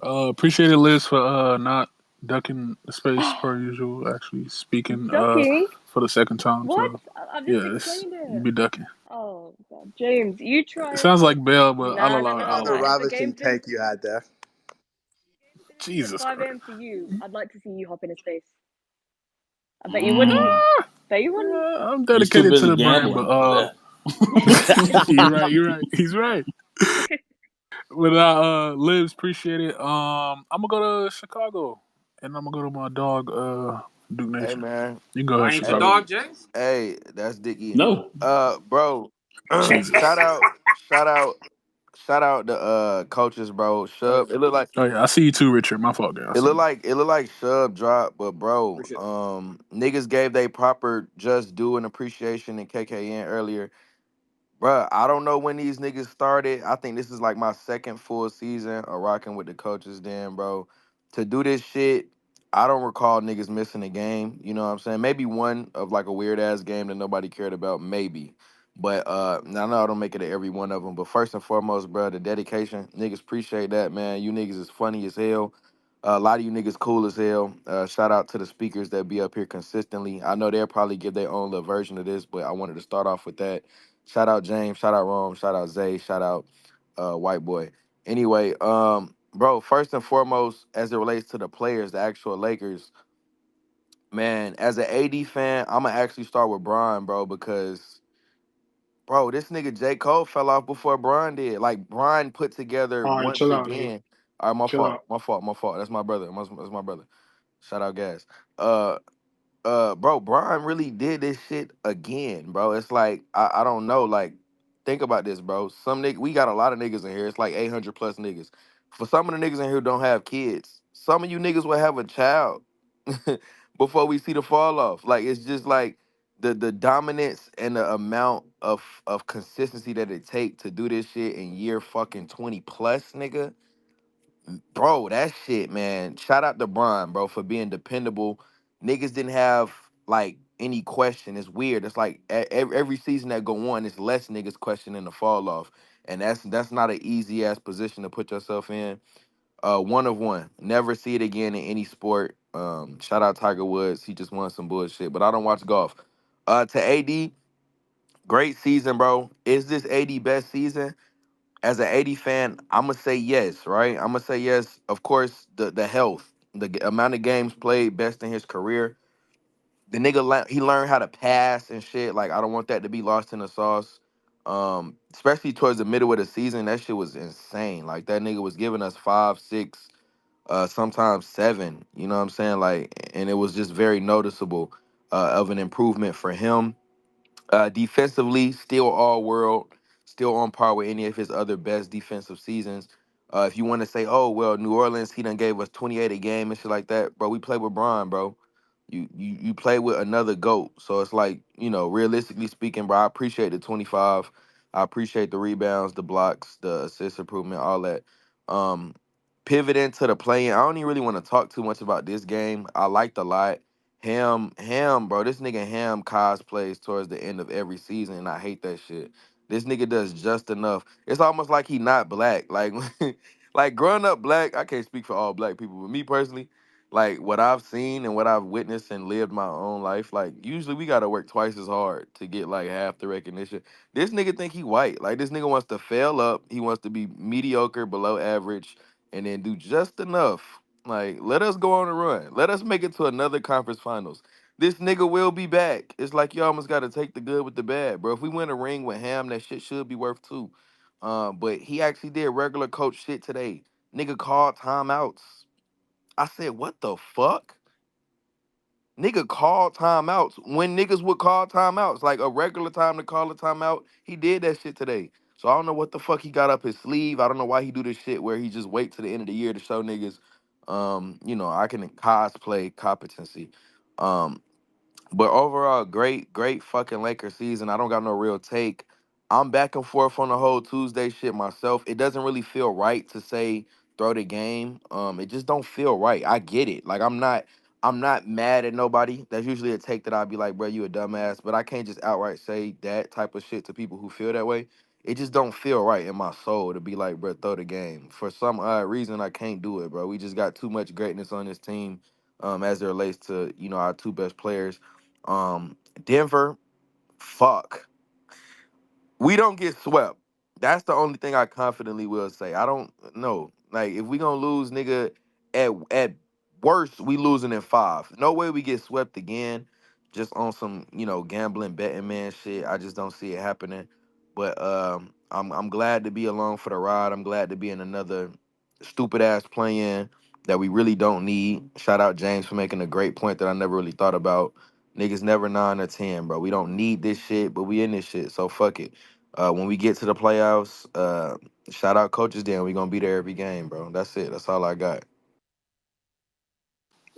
Appreciate it, Liz, for not ducking the space per usual. Actually speaking Ducking? for the second time. What? So I've just yeah, explained you it. be ducking. Oh God, James, you It try. sounds like Bell, but I'll Nah, nah, allow it. nah, I'll nah, Another nah. allow it. If the game ravishing fin take you had there. finishes at Jesus 5 Christ. a.m. for you, I'd like to see you hop in his face. I bet you wouldn't. Mm. Bet you wouldn't. I'm He's too dedicated to busy the brand, but gambling to do that. you're right. You're right. He's right. But Liz, appreciate it. I'm gonna go to Chicago, and I'm gonna go to my dog, Duke Hey Nation. man. You can go ahead, Why ain't your Hey, Chicago. dog, James? hey, that's Dick Eaton. No. Bro. Jesus. shout out, shout out, shout out the coaches, bro. Shub. Oh yeah, I see you too, Richard. My fault, guy. I see you. It looked like Shub dropped, but bro, Appreciate niggas gave they proper just due and appreciation in KKN earlier. Bruh, I don't know when these niggas started. I think this is like my second full season of rocking with the coaches then, bro. To do this shit, I don't recall niggas missing a game. You know what I'm saying? Maybe one of like a weird ass game that nobody cared about, maybe. But I know I don't make it to every one of them. But first and foremost, bro, the dedication, niggas appreciate that, man. You niggas is funny as hell. A lot of you niggas cool as hell. Shout out to the speakers that be up here consistently. I know they'll probably give their own little version of this, but I wanted to start off with that. Shout out James, shout out Rome, shout out Zay, shout out White Boy. Anyway, bro, first and foremost, as it relates to the players, the actual Lakers, man, as an AD fan, I'ma actually start with Brian, bro, because bro, this nigga J. Cole fell off before Brian did. Like Brian put together All right, once chill out, nigga. again. All right, my Chill fault, out. my fault, my fault. That's my brother. That's my brother. Shout out Gas. Uh bro, Brian really did this shit again, bro. It's like I don't know, like think about this, bro. Some nigga, we got a lot of niggas in here. It's like 800 plus niggas. For some of the niggas in here who don't have kids, some of you niggas will have a child before we see the fall off. Like it's just like the dominance and the amount of consistency that it take to do this shit in year fucking 20 plus, nigga. Bro, that shit, man. Shout out to Brian, bro, for being dependable. Niggas didn't have like any question. It's weird. It's like every season that go on, it's less niggas questioning the fall off, and that's not an easy ass position to put yourself in. One of one. Never see it again in any sport. Shout out Tiger Woods. He just won some bullshit, but I don't watch golf. To AD, Great season, bro. Is this AD best season? As an AD fan, I'm gonna say yes, right? I'm gonna say yes. Of course, the health, amount of games played, best in his career. The nigga he learned how to pass and shit. Like I don't want that to be lost in the sauce. Especially towards the middle of the season, that shit was insane. Like that nigga was giving us 5, 6, sometimes 7. You know what I'm saying? Like, and it was just very noticeable of an improvement for him. Defensively, still all world, still on par with any of his other best defensive seasons. If you want to say, oh well, New Orleans, he done gave us 28 a game and shit like that, bro. We play with Bron, bro. You play with another GOAT. So it's like, realistically speaking, bro, I appreciate the 25. I appreciate the rebounds, the blocks, the assist improvement, all that. Um, Pivoting to the play-in, I don't even really want to talk too much about this game. I liked a lot. Ham, bro. This nigga Ham cosplays towards the end of every season, and I hate that shit. This nigga does just enough. It's almost like he not black. Like, like growing up black, I can't speak for all black people, but me personally, like what I've seen and what I've witnessed and lived my own life, like usually we gotta work twice as hard to get like half the recognition. This nigga think he white. Like this nigga wants to fail up. He wants to be mediocre, below average, and then do just enough. Like, let us go on a run. Let us make it to another conference finals. This nigga will be back. It's like you almost got to take the good with the bad, bro. If we win a ring with Ham, that shit should be worth two. But he actually did regular coach shit today. Nigga called timeouts. I said, what the fuck? Nigga called timeouts when niggas would call timeouts, like a regular time to call a timeout. He did that shit today. So I don't know what the fuck he got up his sleeve. I don't know why he do this shit where he just wait to the end of the year to show niggas, I can cosplay competency. Um, but overall, great fucking Lakers season. I don't got no real take. I'm back and forth on the whole Tuesday shit myself. It doesn't really feel right to say throw the game. It just don't feel right. I get it. Like I'm not mad at nobody. That's usually a take that I'd be like, bro, you a dumbass. But I can't just outright say that type of shit to people who feel that way. It just don't feel right in my soul to be like, bro, throw the game. For some odd reason, I can't do it, bro. We just got too much greatness on this team, as it relates to our two best players. Denver, fuck. We don't get swept. That's the only thing I confidently will say. I don't know. Like if we gonna lose, nigga, at worst we losing in 5. No way we get swept again. Just on some gambling betting man shit. I just don't see it happening. But I'm glad to be along for the ride. I'm glad to be in another stupid ass play-in that we really don't need. Shout out James for making a great point that I never really thought about. Niggas never 9 or 10, bro. We don't need this shit, but we in this shit, so fuck it. When we get to the playoffs, shout out coaches then. We gonna be there every game, bro. That's it. That's all I got.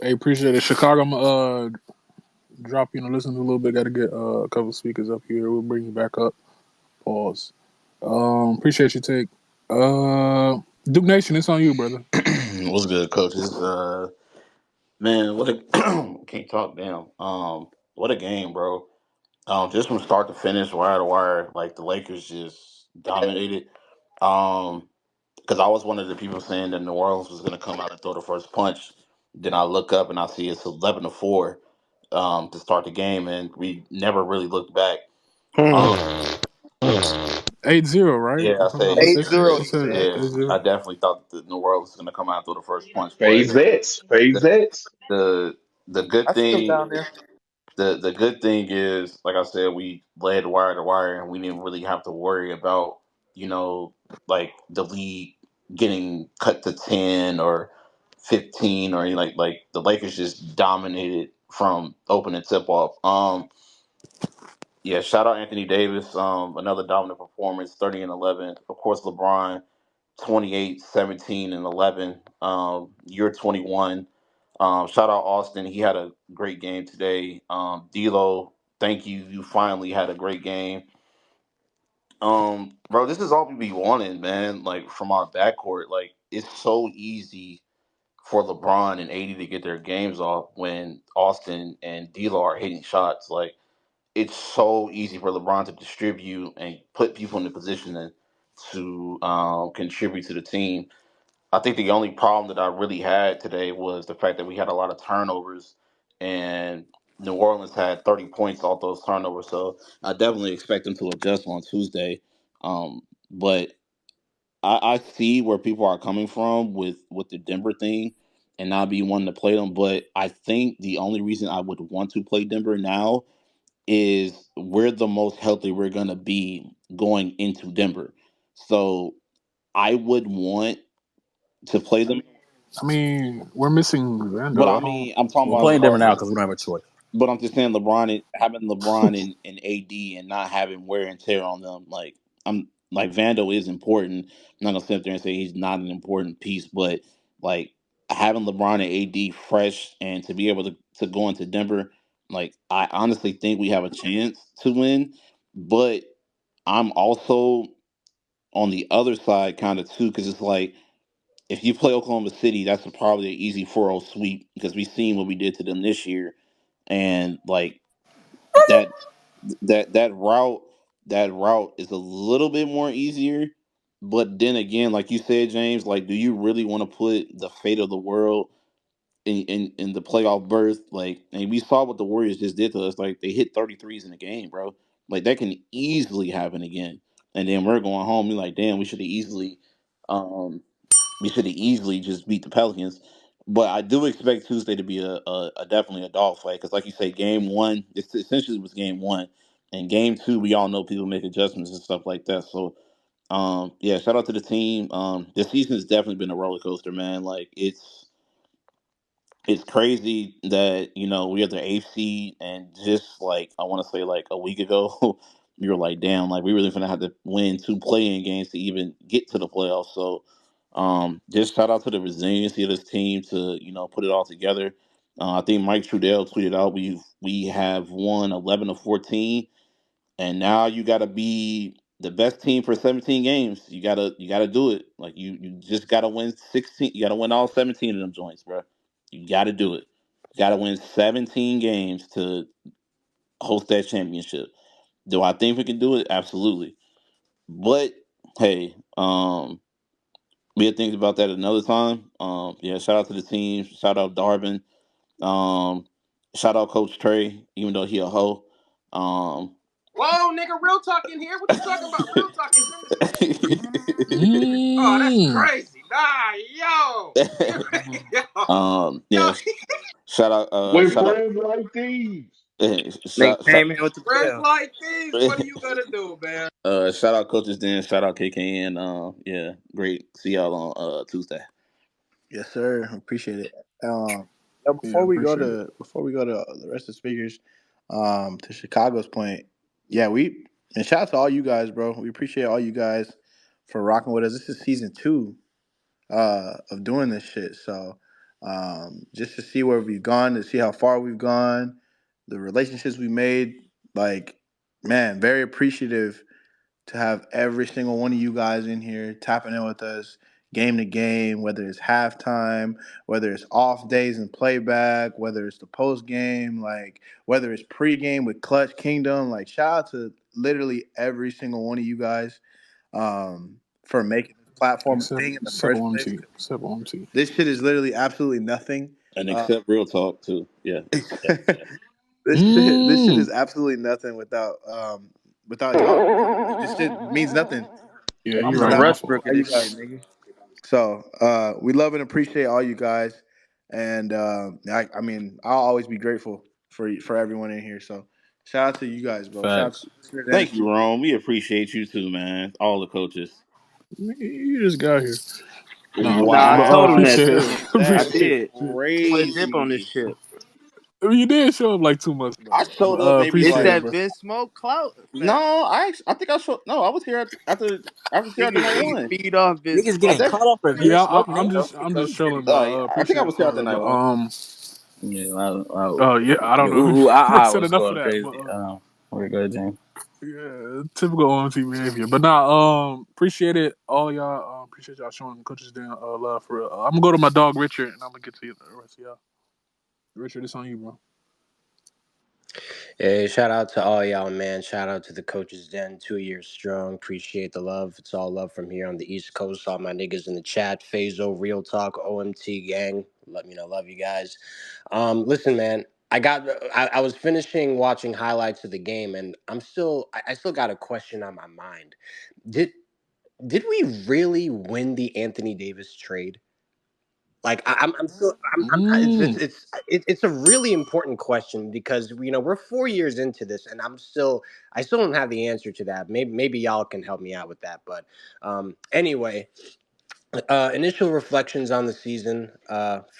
Hey, appreciate it. Chicago, I'm drop you and listen to a little bit. Got to get a couple speakers up here. We'll bring you back up. Pause. Appreciate your take. Duke Nation, it's on you, brother. What's good, coaches? Man, what a can't talk down. What a game, bro. Just from start to finish, wire to wire, like the Lakers just dominated. Because I was one of the people saying that New Orleans was going to come out and throw the first punch. Then I look up and I see it's 11-4 to start the game, and we never really looked back. Um, 8-0, right? yeah, I If I'm not say Eight mistaken. zero. You He said said. yeah. I 8-0. definitely thought that New Orleans was going to come out and throw the first punch, but Phase Vets. Phase the Vets. the the I good see him thing. down there. The good thing is, like I said, we led wire to wire, and we didn't really have to worry about you know like the league getting cut to 10 or 15 or like the Lakers just dominated from opening tip off. Yeah, shout out Anthony Davis. Another dominant performance, 30 and 11. Of course, LeBron 28, 17 and 11. You're 21. Shout out Austin. He had a great game today. D'Lo, thank you. You finally had a great game. Bro, this is all we be wanting, man. Like from our backcourt, like it's so easy for LeBron and AD to get their games off when Austin and D'Lo are hitting shots. Like it's so easy for LeBron to distribute and put people in the position to contribute to the team. I think the only problem that I really had today was the fact that we had a lot of turnovers, and New Orleans had 30 points off those turnovers, so I definitely expect them to adjust on Tuesday. But I see where people are coming from with the Denver thing and not be wanting to play them. But I think the only reason I would want to play Denver now is we're the most healthy we're gonna be going into Denver. So I would want to play them. I mean, we're missing But Vando. I I don't. mean, I'm talking We're about as playing far different as now like, because we don't have a choice. but I'm just saying having LeBron and AD and not having wear and tear on them. Like I'm like Vando is important. I'm not gonna sit there and say he's not an important piece, but like having LeBron and AD fresh and to be able to go into Denver, like I honestly think we have a chance to win. But I'm also on the other side kind of too, because it's like if you play Oklahoma City, that's probably an easy 4-0 sweep because we've seen what we did to them this year, and like that that route is a little bit more easier. But then again, like you said, James, like do you really want to put the fate of the world in the playoff berth? Like, and we saw what the Warriors just did to us. Like they hit 33s in the game, bro. Like that can easily happen again. And then we're going home. We're like, damn, um we should have easily just beat the Pelicans. But I do expect Tuesday to be a definitely a dog fight because, like you say, game one it's essentially was game one, and game two we all know people make adjustments and stuff like that. So yeah, shout out to the team. This season has definitely been a roller coaster, man. Like it's crazy that we are the eighth seed, and just like I want to say like a week ago, we were like, damn, like we really gonna have to win two play-in games to even get to the playoffs. So, just shout out to the resiliency of this team to put it all together. I think Mike Trudell tweeted out we have won 11 of 14, and now you got to be the best team for 17 games. You gotta do it. Like you just gotta win 16. You gotta win all 17 of them joints, bro. You gotta do it. You gotta win 17 games to host that championship. Do I think we can do it? Absolutely. But hey, we'll think about that another time. Yeah, shout out to the team. Shout out Darvin. Um, shout out Coach Trey, even though he a hoe. Um, Whoa, nigga, real talk in here. What you talking about? Real talk is oh, that's Mm. crazy. Nah, yo, yo, yo. yeah. Shout out. With Shout out. friends like these. Nigga Shout. came in with the friends like these. What are you gonna do, man? Shout out coaches Dan. Shout out KKN. Yeah, great. See y'all on Tuesday. Yes, sir. Appreciate it. Now Yeah, appreciate it. before we go to the rest of the speakers, to Chicago's point, yeah, and shout out to all you guys, bro. We appreciate all you guys for rocking with us. This is season 2 of doing this shit. So just to see where we've gone, to see how far we've gone, the relationships we made, like man, very appreciative to have every single one of you guys in here tapping in with us game to game, whether it's halftime, whether it's off days and playback, whether it's the post game, like whether it's pregame with Clutch Kingdom. Like shout out to literally every single one of you guys for making this platform a Except thing in the except first place. OMT. Except OMT. This shit is literally absolutely nothing. And Uh, accept real talk too. Yeah. Yeah. Yeah. this shit Mm. is absolutely nothing without y'all. Like, this shit means nothing Yeah, I'm you're the right. My Westbrook fault. of you this guys. shit, nigga. So we love and appreciate all you guys, and I mean I'll always be grateful for everyone in here. So shout out to you guys, bro. Shout out to Facts. the listeners and the Thank you, speakers. Rome. We appreciate you too, man. All the coaches. You just got here. No, Nah, I but told him Wow. that appreciate it. too. I That's Appreciate did. it. Split dip on this crazy. shit. I mean, you did show up like 2 months I ago, but showed up maybe It's appreciate like it, that bro. Vince Smoke clout no. effect. I think I showed. No, I was here after. I was here after night Niggas one. feed off Vince Niggas I Smoke. getting def- caught off for Vince Yeah, Smoke I'm name. just Don't get I'm those just chilling, niggas. but I think I appreciate the was here call after though. night But one. Yeah, yeah, I don't yeah, know. I Said was enough of going that, but crazy. Where go, James? yeah, typical OMT behavior. But nah, appreciate it, all y'all. Appreciate y'all showing coaches Dan love for real. I'm gonna go to my dog Richard, and I'm gonna get to you the rest of y'all. Richard, it's on you, bro. Hey, shout out to all y'all, man. Shout out to the Coaches Den, 2 years strong. Appreciate the love. It's all love from here on the East Coast. All my niggas in the chat, Phaso, Real Talk, OMT gang. Let me know, love you guys. Listen, man. I was finishing watching highlights of the game, and I still got a question on my mind. Did did we really win the Anthony Davis trade? Like I'm still I'm Mm. it's a really important question because we're 4 years into this, and I still don't have the answer to that. Maybe y'all can help me out with that. But anyway, initial reflections on the season: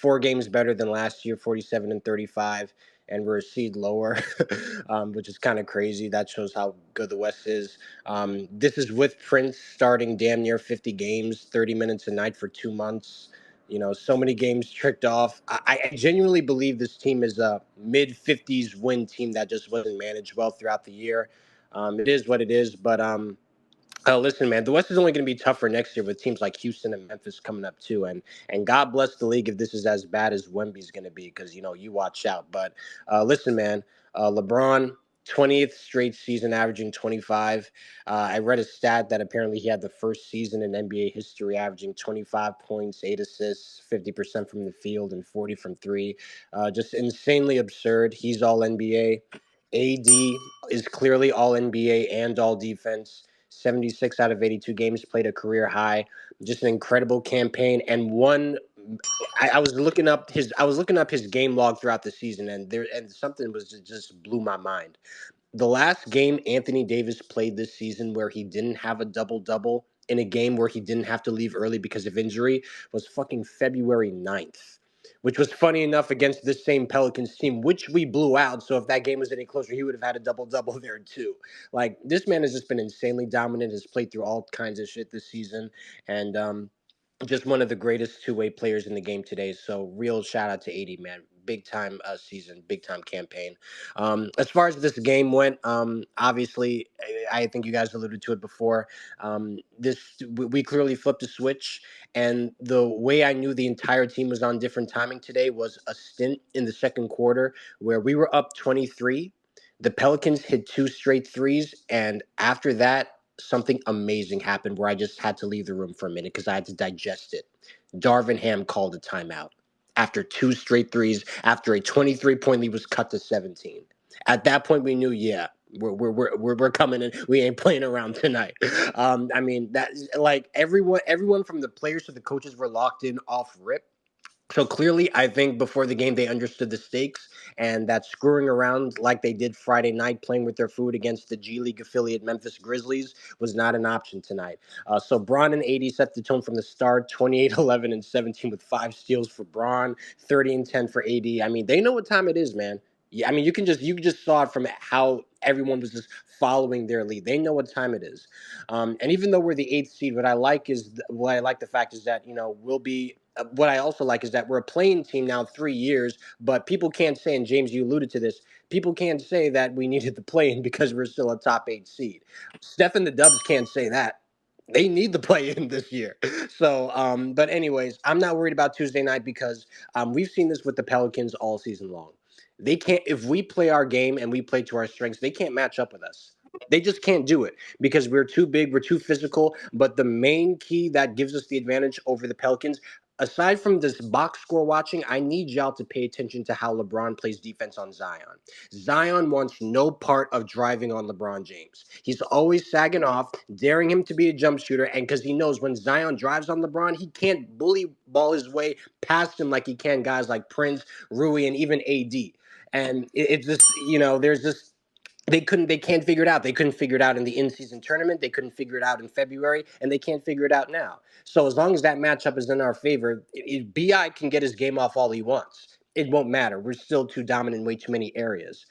4 games better than last year, 47-35, and we're a seed lower, which is kind of crazy. That shows how good the West is. This is with Prince starting damn near 50 games, 30 minutes a night for 2 months. So many games tricked off. I genuinely believe this team is a mid 50s win team that just wasn't managed well throughout the year. It is what it is, but listen, man, the West is only going to be tougher next year with teams like Houston and Memphis coming up too, and God bless the league if this is as bad as Wemby's going to be, because you watch out. But listen, man, LeBron. 20th straight season averaging 25. I read a stat that apparently he had the first season in NBA history averaging 25 points, 8 assists, 50% from the field, and 40 from three. Just insanely absurd. He's all NBA. AD is clearly all NBA and all defense. 76 out of 82 games played, a career high. Just an incredible campaign, and one. I was looking up his game log throughout the season, and something was just blew my mind. The last game Anthony Davis played this season where he didn't have a double double in a game where he didn't have to leave early because of injury was fucking February 9th, which was funny enough against this same Pelicans team, which we blew out. So if that game was any closer, he would have had a double double there too. Like, this man has just been insanely dominant, has played through all kinds of shit this season, and just one of the greatest two-way players in the game today. So real shout out to 80, man. Big time season, big time campaign. As far as this game went, obviously, I think you guys alluded to it before. We clearly flipped a switch, and the way I knew the entire team was on different timing today was a stint in the second quarter where we were up 23. The Pelicans hit two straight threes, and after that, something amazing happened where I just had to leave the room for a minute because I had to digest it. Darvin Ham called a timeout after two straight threes, after a 23-point lead was cut to 17. At that point, we knew, yeah, we're coming in. We ain't playing around tonight. I mean, that, like, everyone from the players to the coaches were locked in off rip. So clearly, I think before the game, they understood the stakes, and that screwing around like they did Friday night, playing with their food against the G League affiliate Memphis Grizzlies, was not an option tonight. So Braun and 80 set the tone from the start: 28, 11, and 17 with 5 steals for Braun, 30 and 10 for AD. I mean, they know what time it is, man. Yeah, I mean, you just saw it from how everyone was just following their lead. They know what time it is. And even though we're the eighth seed, what I like the fact is that we'll be. What I also like is that we're a playing team now 3 years, but people can't say, and James, you alluded to this, people can't say that we needed the play in because we're still a top 8 seed. Steph and the Dubs can't say that. They need the play in this year. So, but anyways, I'm not worried about Tuesday night because we've seen this with the Pelicans all season long. They can't, if we play our game and we play to our strengths, they can't match up with us. They just can't do it because we're too big, we're too physical. But the main key that gives us the advantage over the Pelicans, aside from this box score watching, I need y'all to pay attention to how LeBron plays defense on Zion. Zion wants no part of driving on LeBron James. He's always sagging off, daring him to be a jump shooter, and because he knows when Zion drives on LeBron, he can't bully ball his way past him like he can guys like Prince, Rui, and even AD. And it's just, there's this, they can't figure it out. They couldn't figure it out in the in-season tournament. They couldn't figure it out in February, and they can't figure it out now. So as long as that matchup is in our favor, Bi can get his game off all he wants. It won't matter. We're still too dominant in way too many areas.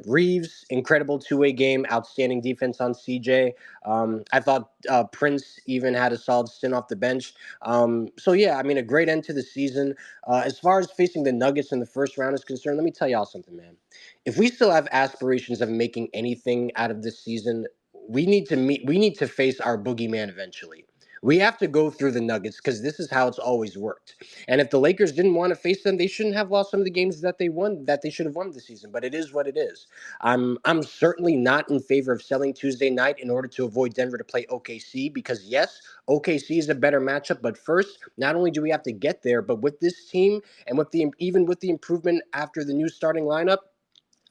Reeves, incredible two-way game, outstanding defense on CJ. I thought Prince even had a solid stint off the bench. So yeah, I mean, a great end to the season. As far as facing the Nuggets in the first round is concerned, let me tell y'all something, man. If we still have aspirations of making anything out of this season, we need to face our boogeyman eventually. We have to go through the Nuggets because this is how it's always worked. And if the Lakers didn't want to face them, they shouldn't have lost some of the games that they won, that they should have won this season. But it is what it is. I'm certainly not in favor of selling Tuesday night in order to avoid Denver to play OKC because yes, OKC is a better matchup. But first, not only do we have to get there, but with this team and with the even with the improvement after the new starting lineup,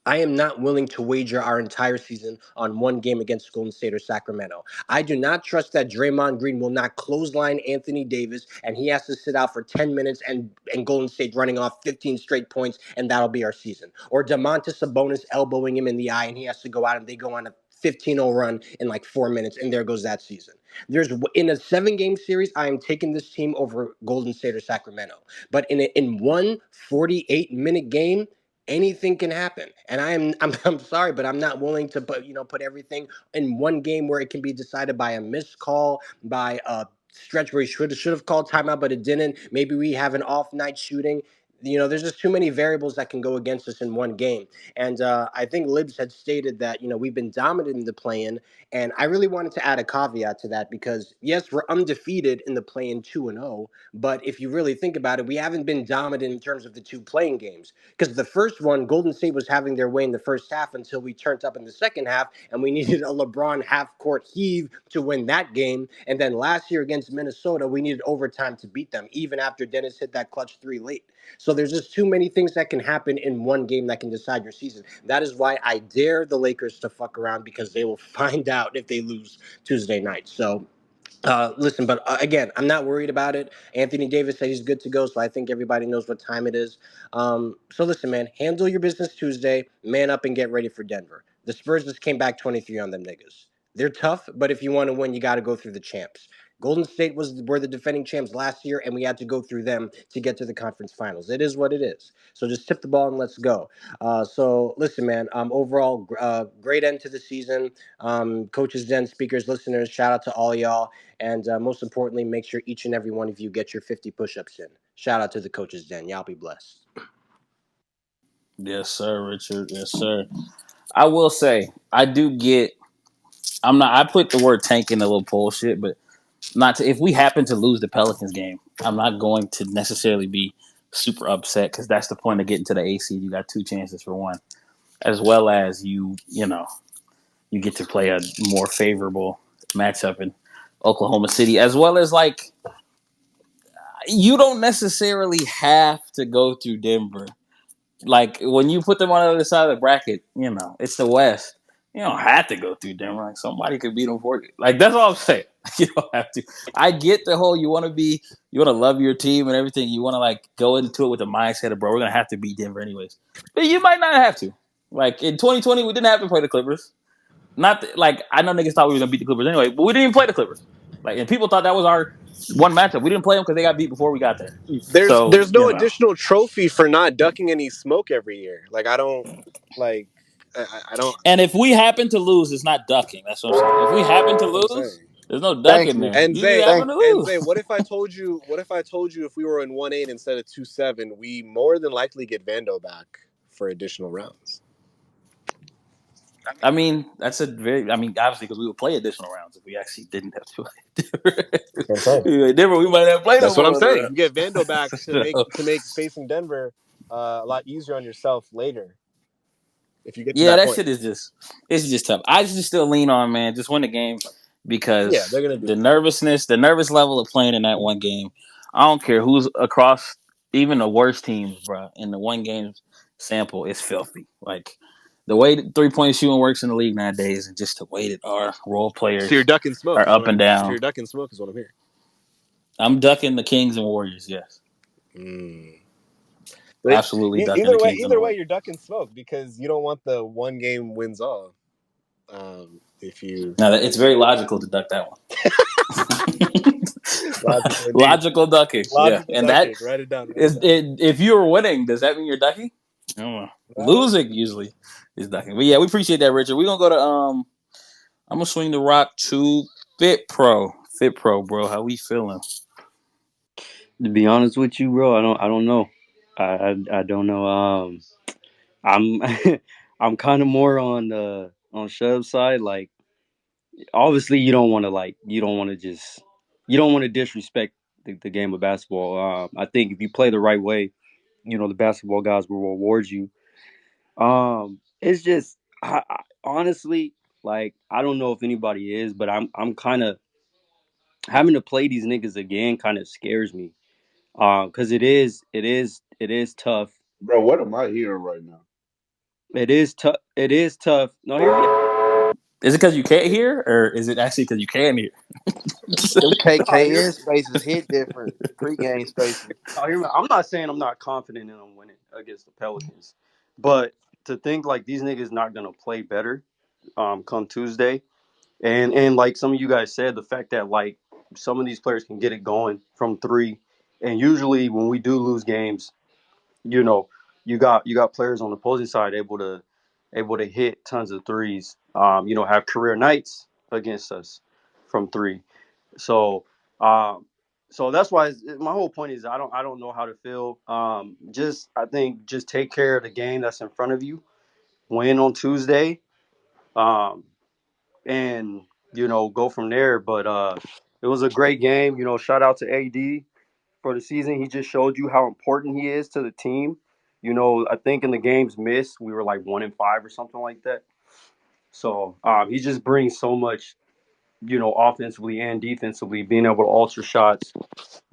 I am not willing to wager our entire season on one game against Golden State or Sacramento. I do not trust that Draymond Green will not clothesline Anthony Davis and he has to sit out for 10 minutes and Golden State running off 15 straight points and that'll be our season. Or DeMontis Sabonis elbowing him in the eye and he has to go out and they go on a 15-0 run in like 4 minutes and there goes that season. There's in a 7-game series, I am taking this team over Golden State or Sacramento. But in one 48-minute game, anything can happen. And I'm sorry, but I'm not willing to put everything in one game where it can be decided by a missed call, by a stretch where he should have called timeout, but it didn't. Maybe we have an off night shooting. There's just too many variables that can go against us in one game. And I think Libs had stated that, we've been dominant in the play-in. And I really wanted to add a caveat to that because, yes, we're undefeated in the play-in 2-0. But if you really think about it, we haven't been dominant in terms of the two playing games. Because the first one, Golden State was having their way in the first half until we turned up in the second half, and we needed a LeBron half-court heave to win that game. And then last year against Minnesota, we needed overtime to beat them, even after Dennis hit that clutch three late. So there's just too many things that can happen in one game that can decide your season. That is why I dare the Lakers to fuck around because they will find out if they lose Tuesday night. So listen, but again, I'm not worried about it. Anthony Davis said he's good to go, so I think everybody knows what time it is. So listen, man, handle your business Tuesday, man up and get ready for Denver. The Spurs just came back 23 on them niggas. They're tough, but if you want to win, you got to go through the champs. Golden State were the defending champs last year, and we had to go through them to get to the conference finals. It is what it is. So just tip the ball and let's go. So listen, man. Overall, great end to the season. Coaches, Den, speakers, listeners, shout out to all y'all. And most importantly, make sure each and every one of you get your 50 push-ups in. Shout out to the Coaches Den. Y'all be blessed. Yes, sir, Richard. Yes, sir. I will say, I do get. I'm not. I put the word tank in a little bullshit, but not to. If we happen to lose the Pelicans game, I'm not going to necessarily be super upset because that's the point of getting to the AC. You got two chances for one, as well as you get to play a more favorable matchup in Oklahoma City, as well as like you don't necessarily have to go through Denver. Like when you put them on the other side of the bracket, it's the West. You don't have to go through Denver. Like somebody could beat them for you. Like that's all I'm saying. You don't have to. I get the whole you want to love your team and everything. You want to like go into it with the mindset of bro, we're gonna have to beat Denver anyways. But you might not have to. Like in 2020, we didn't have to play the Clippers. Like I know niggas thought we were gonna beat the Clippers anyway, but we didn't even play the Clippers. Like and people thought that was our one matchup. We didn't play them because they got beat before we got there. So There's no additional trophy for not ducking any smoke every year. Like I don't like I don't. And if we happen to lose, it's not ducking. That's what I'm saying. If we happen to That's what I'm lose, saying. there's no Thank ducking you. there. And You just Zay, happen Thank to and lose. Zay, what if I told you? What if I told you if we were in 1-8 instead of 2-7, we more than likely get Vando back for additional rounds. I mean, that's a very. I mean, obviously, because we would play additional rounds if we actually didn't have to. That's what I'm saying. Denver, we might have played no That's what I'm more other saying. You rounds. get Vando back So, to make facing Denver a lot easier on yourself later if you get to yeah, that that point. shit is just tough. I just still lean on man, just win the game Yeah, they're because gonna do the it. nervousness, the nervous level of playing in that one game. I don't care who's across, even the worst teams, bro. In the one game sample, is filthy. Like the way 3-point shooting works in the league nowadays, and just the way that our role So you're players ducking smoke are is what up I'm. and So down. you're ducking smoke is what I'm hearing. I'm ducking the Kings and Warriors. Yes, Mm. But absolutely ducking the Kings and the either way, Warriors. you're ducking smoke because you don't want the one game wins all. If you Now it's very logical to duck that one. logical indeed, Logical ducking, yeah, logical and that ducking. Write it down. Write it is down. it. If you were winning, does that mean you're ducking? I don't know. Well, Losing usually is ducking, but yeah, we appreciate that, Richard. We're gonna go to I'm gonna swing the rock to Fit Pro, bro. How we feeling? To be honest with you, bro, I don't know. I don't know. I'm I'm kind of more on the on Shub's side. Like, obviously, you don't want to just. you don't want to disrespect the game of basketball. I think if you play the right way, the basketball guys will reward you. It's just honestly, like, I don't know if anybody is, but I'm kind of having to play these niggas again. Kind of scares me. Because it is tough. Bro, what am I hearing right now? It is tough. It is tough. No, hear me out. Is it because you can't hear, or is it actually because you can hear? Them No, hear KKN me. spaces hit different. Pre-game spaces. No, hear me. I'm not saying I'm not confident in them winning against the Pelicans, but to think like these niggas not gonna play better, come Tuesday, and like some of you guys said, the fact that like some of these players can get it going from three, and usually when we do lose games, you know, you got players on the opposing side able to hit tons of threes. Have career nights against us from three. So, um, so that's why my whole point is I don't know how to feel. Just I think just take care of the game that's in front of you. Win on Tuesday, um, and go from there. But it was a great game. Shout out to AD for the season. He just showed you how important he is to the team. I think in the games missed, we were like 1-5 or something like that. So he just brings so much, offensively and defensively, being able to alter shots,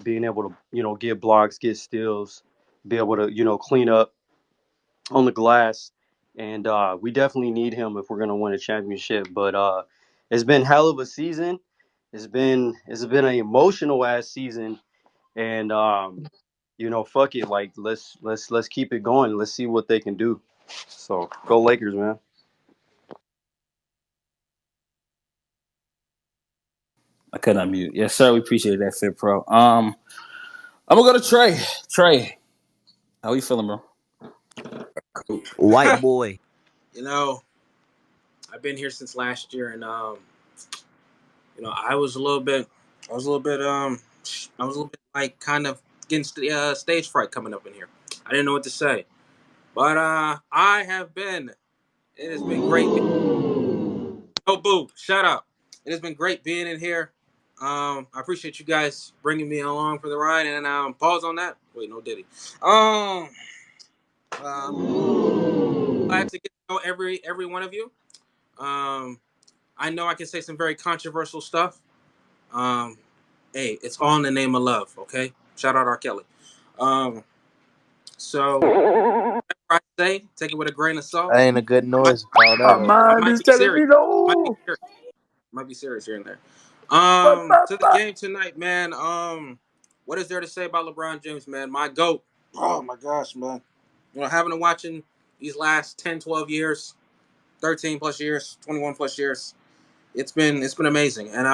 being able to, get blocks, get steals, be able to, clean up on the glass. And we definitely need him if we're gonna win a championship. But it's been hell of a season. It's been an emotional ass season, and fuck it. Like let's keep it going. Let's see what they can do. So go Lakers, man. I could not mute. Yes, sir. We appreciate that, Fit Pro. I'm gonna go to Trey. Trey, how you feeling, bro? White boy. You know, I've been here since last year, and I was a little bit like kind of getting stage fright coming up in here. I didn't know what to say, but I have been. It has been great. Oh, boo! Shut up. It has been great being in here. I appreciate you guys bringing me along for the ride, and pause on that. Wait, no Diddy. Um, glad to get to know every one of you. Um, I know I can say some very controversial stuff. Um, hey, it's all in the name of love, okay? Shout out R. Kelly. Um, so whatever I say, take it with a grain of salt. That ain't a good I might, noise. Call My that up. I mind might is be telling me serious. no. Might be serious here and there. Ba, ba, To the ba. game tonight, man. What is there to say about LeBron James, man? My GOAT. Oh my gosh, man. Having to watching these last 10, 12 years, 13 plus years, 21 plus years. It's been amazing, and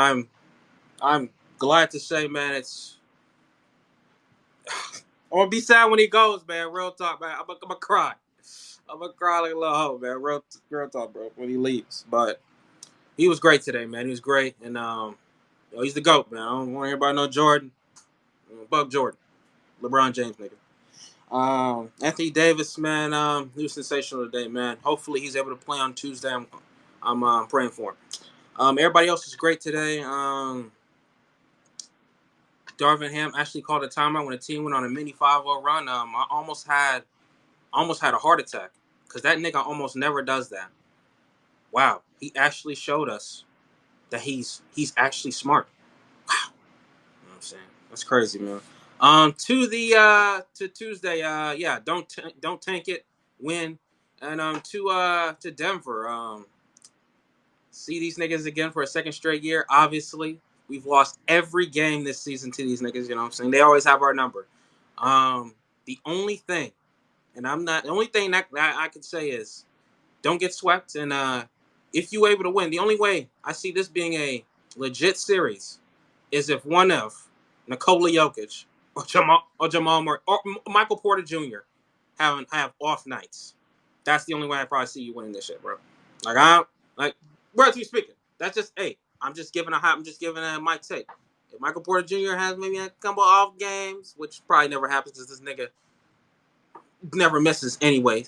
I'm glad to say, man, I'm gonna be sad when he goes, man. Real talk, man. I'm gonna cry. I'm gonna cry like a little hoe, man. Real talk, bro. When he leaves, but he was great today, man. He was great, and he's the GOAT, man. I don't want everybody to know Jordan. Bug Jordan, LeBron James, nigga. Anthony Davis, man. He was sensational today, man. Hopefully, he's able to play on Tuesday. I'm praying for him. Everybody else is great today. Darvin Ham actually called a timeout when the team went on a mini 5-0 run. I almost had a heart attack because that nigga almost never does that. Wow, he actually showed us that he's actually smart. Wow, you know what I'm saying? That's crazy, man. To Tuesday, yeah, don't tank it, win, and to Denver, see these niggas again for a second straight year. Obviously, we've lost every game this season to these niggas. You know what I'm saying? They always have our number. The only thing, the only thing that I can say is don't get swept. And if you able to win, the only way I see this being a legit series is if one of Nikola Jokic or Jamal Murray or Michael Porter Jr. have off nights. That's the only way I probably see you winning this shit, bro. Like like relatively speaking. That's just I'm just giving a mic take. If Michael Porter Jr. has maybe a couple off games, which probably never happens because this nigga never misses anyway.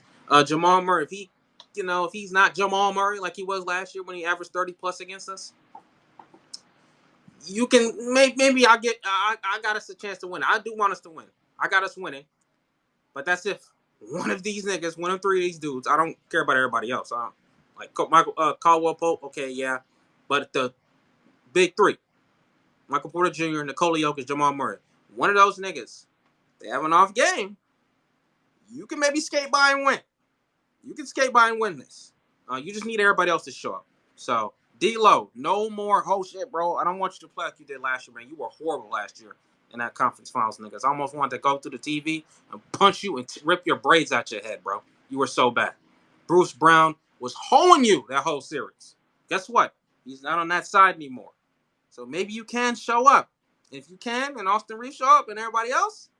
Jamal Murray, if he's not Jamal Murray like he was last year when he averaged 30 plus against us, you can maybe I got us a chance to win. I do want us to win. I got us winning, but that's if one of these niggas, one of three of these dudes. I don't care about everybody else. Like Michael Caldwell Pope. Okay, yeah, but the big three: Michael Porter Jr., Nikola Jokic, Jamal Murray. One of those niggas, they have an off game. You can maybe skate by and win. You can skate by and win this. You just need everybody else to show up. So, D-Lo, no more whole shit, bro. I don't want you to play like you did last year, man. You were horrible last year in that conference finals, niggas. I almost wanted to go through the TV and punch you and rip your braids out your head, bro. You were so bad. Bruce Brown was hoeing you that whole series. Guess what? He's not on that side anymore. So maybe you can show up. If you can, and Austin Reeves show up and everybody else,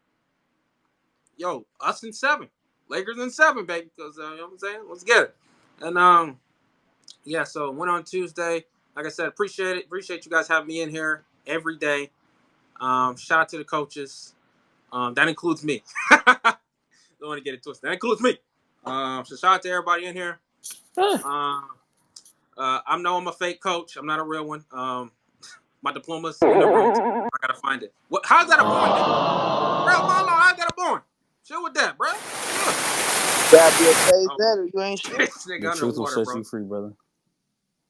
yo, us in 7. Lakers in 7, baby. Because, you know what I'm saying? Let's get it. And, yeah, so went on Tuesday. Like I said, appreciate it. Appreciate you guys having me in here every day. Shout out to the coaches. That includes me. Don't want to get it twisted. That includes me. So shout out to everybody in here. I'm a fake coach. I'm not a real one. My diploma's in the room. I gotta find it. What? How's that a point, nigga? Bro, how's that a point? Chill with that, bro. Gotta be a phase Oh, that or you ain't shit. this nigga The truth will underwater, set bro. you free, brother.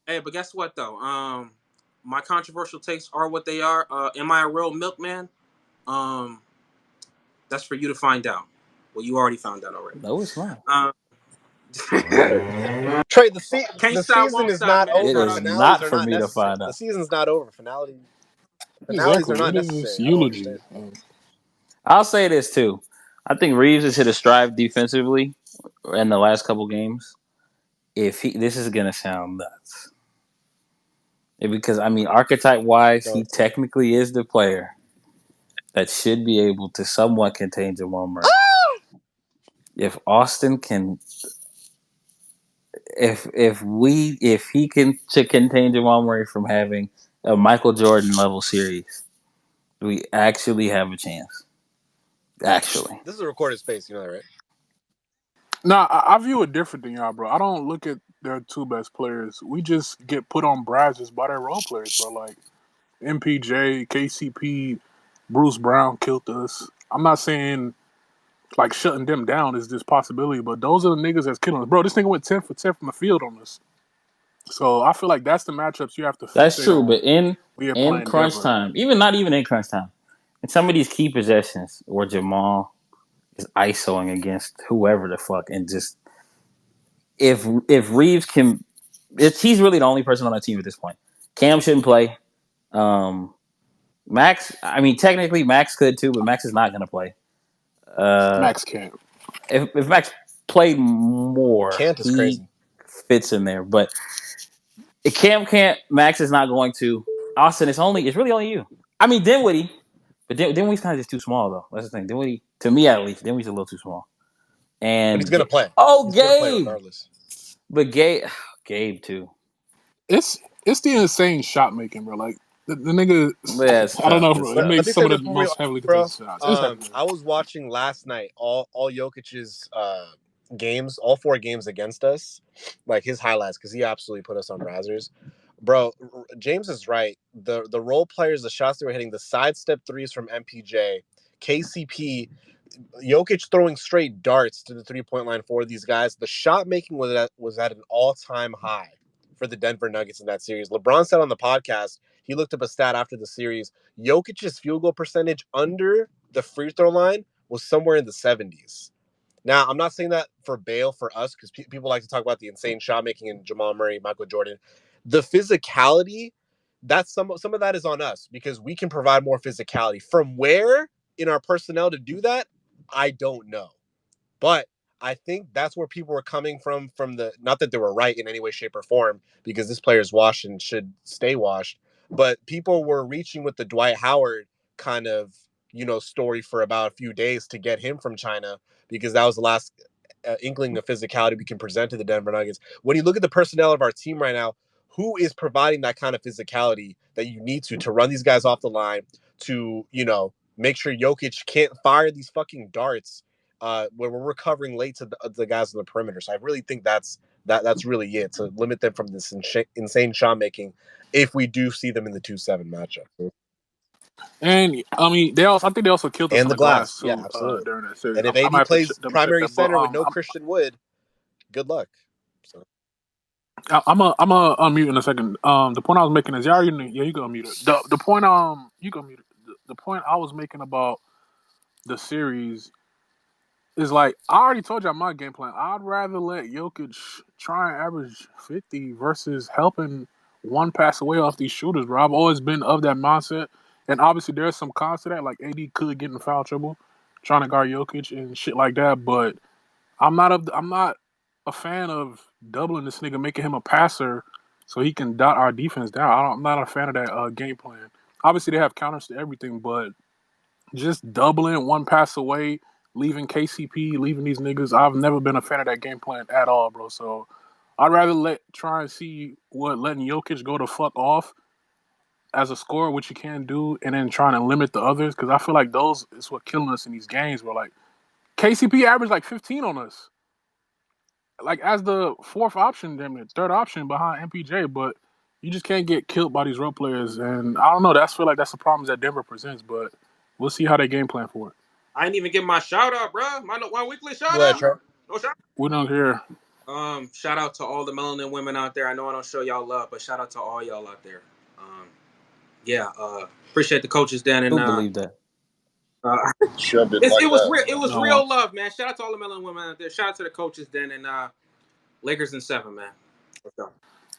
Hey, but guess what though? My controversial takes are what they are. Am I a real milkman? That's for you to find out. Well, you already found out already. No, it's not. Trey, Can't the stop, season won't is stop, not man. It over. Shout is out. Finales not are for not me to necessary. find The out. season's not over. Finales are Exactly. not It is just necessary. I don't understand. eulogy. I'll say this too. I think Reeves has hit a stride defensively in the last couple games. This is gonna sound nuts. Because I mean, archetype wise, Go he to it. technically is the player that should be able to somewhat contain Jamal Murray. If Austin can, if he can to contain Jamal Murray from having a Michael Jordan level series, we actually have a chance. Actually, This is a recorded space, you know that, right? Nah, I view it different than y'all, bro. I don't look at their two best players. We just get put on brasses by their role players, bro. Like MPJ, KCP, Bruce Brown killed us. I'm not saying like shutting them down is this possibility, but those are the niggas that's killing us, bro. This nigga went 10 for 10 from the field on us. So I feel like that's the matchups you have to that's fixate true. on But in when you're in playing crunch Denver. time, even not even in crunch time, in some of these key possessions where Jamal is isoing against whoever the fuck, and just if Reeves can, he's really the only person on that team at this point. Cam shouldn't play. Um, Max, I mean, technically Max could too, but Max is not going to play. Uh, Max can't. if Max played more, Can't is he crazy. fits in there. But if Cam can't, Max is not going to. Austin, it's really only you. I mean, Dinwiddie, but Dinwiddie's kind of just too small though. That's the thing. Dinwiddie, to me at least, Dinwiddie's a little too small. But he's And gonna play. He's gonna play Gabe, regardless. but Gabe too. It's the insane shot making, bro. Like the nigga, Yeah, it's I don't tough. know, It's bro. He Let tough. makes me some say of this the before we, most heavily bro. contested shots. It's heavy, man. I was watching last night all Jokic's games, all 4 games against us, like his highlights, because he absolutely put us on razzers. Bro, James is right. The role players, the shots they were hitting, the sidestep threes from MPJ, KCP, Jokic throwing straight darts to the 3-point line for these guys. The shot making was at an all-time high for the Denver Nuggets in that series. LeBron said on the podcast, he looked up a stat after the series. Jokic's field goal percentage under the free throw line was somewhere in the 70s. Now, I'm not saying that for Bale, for us, because people like to talk about the insane shot making in Jamal Murray, Michael Jordan. The physicality, that's some of that is on us because we can provide more physicality. From where in our personnel to do that, I don't know. But I think that's where people were coming from the, not that they were right in any way, shape, or form, because this player is washed and should stay washed. But people were reaching with the Dwight Howard kind of, story for about a few days to get him from China, because that was the last inkling of physicality we can present to the Denver Nuggets. When you look at the personnel of our team right now, who is providing that kind of physicality that you need to run these guys off the line, to, make sure Jokic can't fire these fucking darts where we're recovering late to the guys on the perimeter. So I really think that's That's really it, to limit them from this insane shot making if we do see them in the 2-7 matchup. And I mean, I think they also killed us And on the the glass glass, yeah, too absolutely. during that series. And if I AD might have to plays double check primary that, but center with no Christian Wood, good luck. So I'm a unmute in a second. The point I was making is yeah, you can unmute it. The point you can unmute it. The point I was making about the series is like I already told you my game plan. I'd rather let Jokic try and average 50 versus helping one pass away off these shooters, bro. I've always been of that mindset, and obviously there's some cons to that. Like AD could get in foul trouble trying to guard Jokic and shit like that, but I'm not a fan of doubling this nigga, making him a passer so he can dot our defense down. I'm not a fan of that game plan. Obviously, they have counters to everything, but just doubling one pass away, leaving KCP, leaving these niggas. I've never been a fan of that game plan at all, bro. So I'd rather try and see what letting Jokic go to fuck off as a scorer, which you can do, and then trying to limit the others because I feel like those is what killing us in these games. Where like KCP averaged like 15 on us, like as the fourth option, damn it, third option behind MPJ, but you just can't get killed by these role players. And I don't know. That's feel like that's the problems that Denver presents, but we'll see how they game plan for it. I didn't even get my shout out, bro. My weekly shout go ahead, out. Trent. No shout. We don't care. Shout out to all the melanin women out there. I know I don't show y'all love, but shout out to all y'all out there. Yeah. Appreciate the coaches down in. Who believe that? Sure didn't like It was that. real. It was No real one. love, man. Shout out to all the melanin women out there. Shout out to the coaches down in Lakers in 7, man. What's up?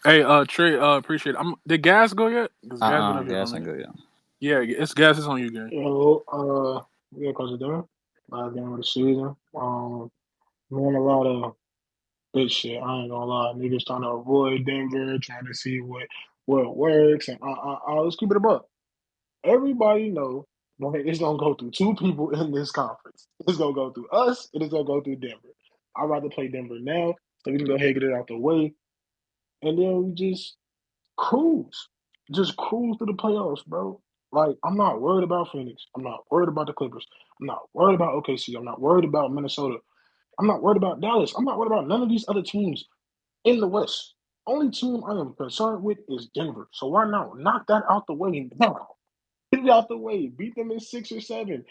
Hey, Trey, appreciate it. Did Gas go yet? Because Gas been up here for a Gas ain't minute. good, yeah. Yeah, it's Gas. It's on you, gang. Yo, yeah, cause of that. Last game of the season. Doing a lot of good shit. I ain't gonna lie. Niggas trying to avoid Denver, trying to see what works, and let's keep it a buck. Everybody know it's gonna go through two people in this conference. It's gonna go through us, and it's gonna go through Denver. I'd rather play Denver now, so we can go ahead and get it out the way, and then we just cruise. Just cruise to the playoffs, bro. Like, I'm not worried about Phoenix. I'm not worried about the Clippers. I'm not worried about OKC. I'm not worried about Minnesota. I'm not worried about Dallas. I'm not worried about none of these other teams in the West. Only team I am concerned with is Denver. So why not knock that out the way now? Get it out the way. Beat them in 6 or 7.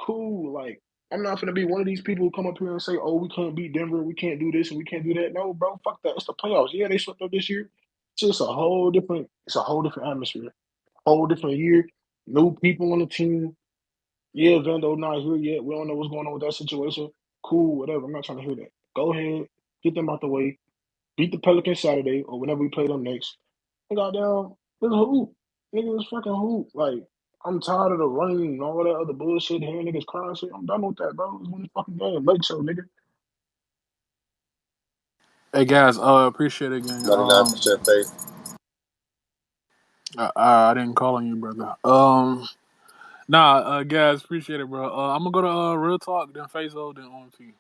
Cool. Like, I'm not gonna be one of these people who come up here and say, "Oh, we can't beat Denver. We can't do this and we can't do that." No, bro. Fuck that. It's the playoffs. Yeah, they swept up this year. It's just a whole different. It's a whole different atmosphere. Whole different year. New people on the team. Yeah, Vando not here yet. We don't know what's going on with that situation. Cool, whatever. I'm not trying to hear that. Go ahead, get them out the way. Beat the Pelicans Saturday or whenever we play them next. And goddamn, it's a hoop. Nigga, it's fucking hoop. Like, I'm tired of the running and all that other bullshit, hearing niggas crying shit. I'm done with that, bro. It's one fucking game. Lake show, nigga. Hey, guys, appreciate it, gang. 99% faith. I didn't call on you, brother. Guys, appreciate it, bro. I'm gonna go to Real Talk, then Fazo, then OMT.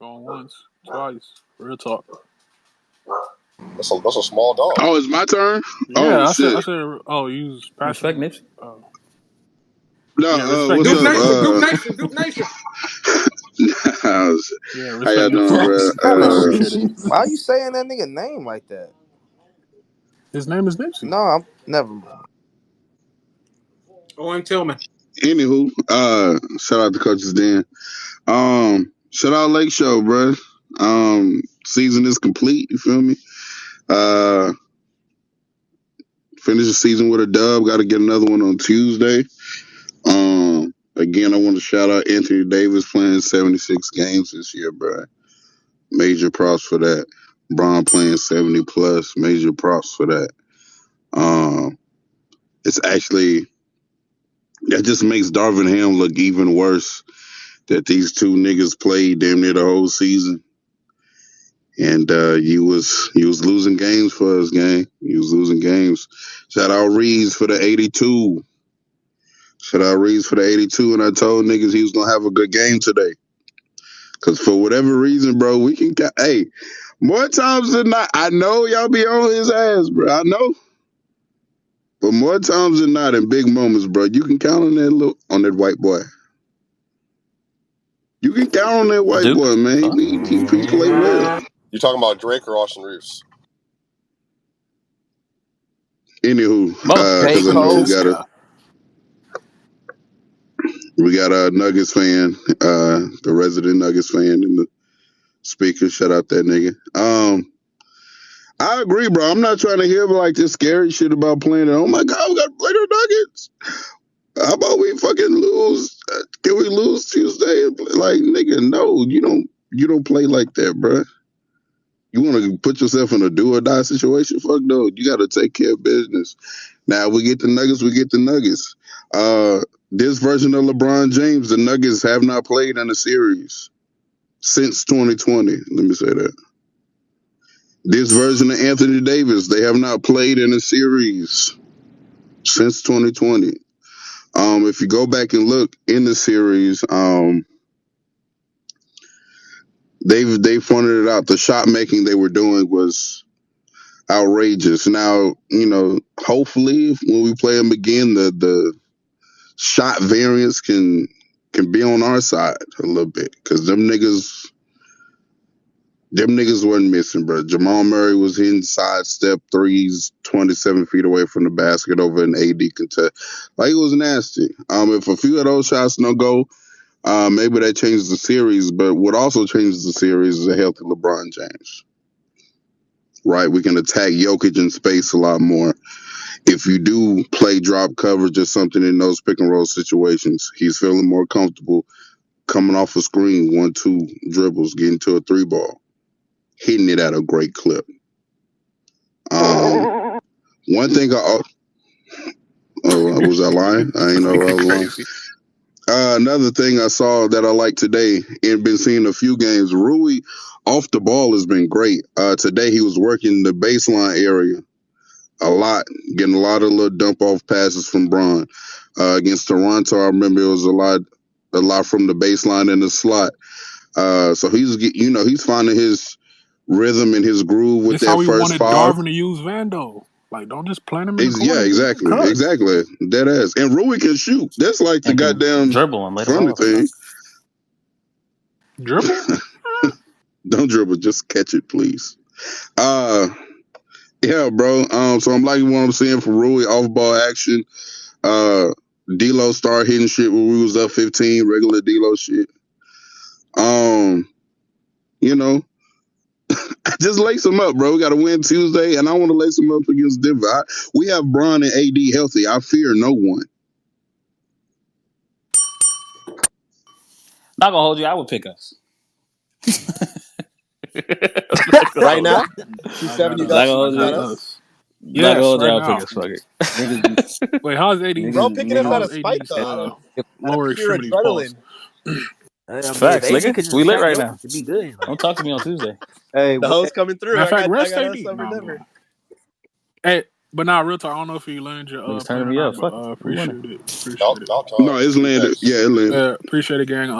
Going once, twice. Real Talk. That's a small dog. Oh, it's my turn. Oh Yeah, I shit. said. Oh, you was Respect passing. Nipsey. No, Yeah, respect what's Duke Nipsey, up? bro. Nation, Duke Nation, Duke Nation. How Yeah, y'all respect doing, Nipsey, bro? bro. Appreciate it. Why are you saying that nigga name like that? His name is Nipsey. No, I'm never mind. OM Tillman. Anywho, shout out to Coaches Den. Shout out Lake Show, bro. Season is complete. You feel me? Uh, Finish the season with a dub. Got to get another one on Tuesday. Again, I want to shout out Anthony Davis playing 76 games this year, bro. Major props for that. Braun playing 70 plus. Major props for that. It's actually that just makes Darvin Ham look even worse that these two niggas played damn near the whole season. And you was losing games for us, gang. You was losing games. Shout out Reeves for the 82. Shout out Reeves for the 82. And I told niggas he was gonna have a good game today. Cause for whatever reason, bro, we can hey, more times than not, I know y'all be on his ass, bro. I know. But more times than not, in big moments, bro, you can count on that white boy. You can count on that white Duke. boy, man. He play well. You talking about Drake or Austin Reeves? Anywho, Both. J. because I know Cole. This guy. we got a Nuggets fan, the resident Nuggets fan in the speaker. Shout out that nigga. I agree, bro. I'm not trying to hear like this scary shit about playing it. Oh my god, we got to play the Nuggets. How about we fucking lose? Can we lose Tuesday? Like, nigga, no, you don't play like that, bro. You want to put yourself in a do or die situation? Fuck no. You got to take care of business. Now we get the Nuggets. We get the Nuggets. This version of LeBron James, the Nuggets have not played in a series since 2020. Let me say that. This version of Anthony Davis, they have not played in a series since 2020. If you go back and look in the series, they pointed it out. The shot making they were doing was outrageous. Now, hopefully when we play them again, the shot variance can be on our side a little bit because them niggas wasn't missing, bro. Jamal Murray was hitting sidestep threes 27 feet away from the basket over an AD contest. Like, it was nasty. If a few of those shots don't go, maybe that changes the series. But what also changes the series is a healthy LeBron James. Right? We can attack Jokic in space a lot more. If you do play drop coverage or something in those pick and roll situations, he's feeling more comfortable coming off a screen, 1-2 dribbles, getting to a three ball, hitting it at a great clip. One thing was I lying? I ain't This know I nigga was lying. crazy. Another thing I saw that I like today and been seeing a few games, Rui off the ball has been great. Today he was working the baseline area a lot, getting a lot of little dump off passes from Braun. Against Toronto, I remember it was a lot from the baseline in the slot. So he's finding his rhythm and his groove with This how that we first wanted five. Darvin to use Vando. Like, don't just plant him in the Yeah, corner. Give him exactly, cuts. exactly. Dead ass. And Rui can shoot. That's like the And can goddamn dribble and lay the funny ball down. thing. Dribble? Don't dribble, just catch it, please. Uh, yeah, bro. So I'm liking what I'm seeing for Rui off ball action. D'Lo started hitting shit when we was up 15, regular D'Lo shit. Um, you know, just lace them up, bro. We got to win Tuesday, and I want to lace them up against Denver. We have Bron and AD healthy. I fear no one. Not gonna hold you. I would pick us. Not gonna Right hold you. now, I 2-7. got You Not got us. gonna I you hold got got you. us. us. Not gonna Yes, hold you. right I would pick now. us. Fuck it. Niggas be Wait, how's AD's Bro, niggas picking us out niggas of how's spite AD's though, out of lower pure extremities? Pause. adrenaline. I mean, if Facts, AD nigga. could just We lit attack right Jokic, now. it'd be good. Like, Don't talk to me on Tuesday. Hey, The hose coming through. Matter of fact, I rest got AD. us over Nah, I'm Denver. playing. Hey, but nah, real talk. I don't know if you learned your Niggas point turning or me up. not, but Fuck it. We winning. appreciate it. Appreciate it. About No, time. it's landed. Yes. Yeah, it landed. Appreciate it, gang.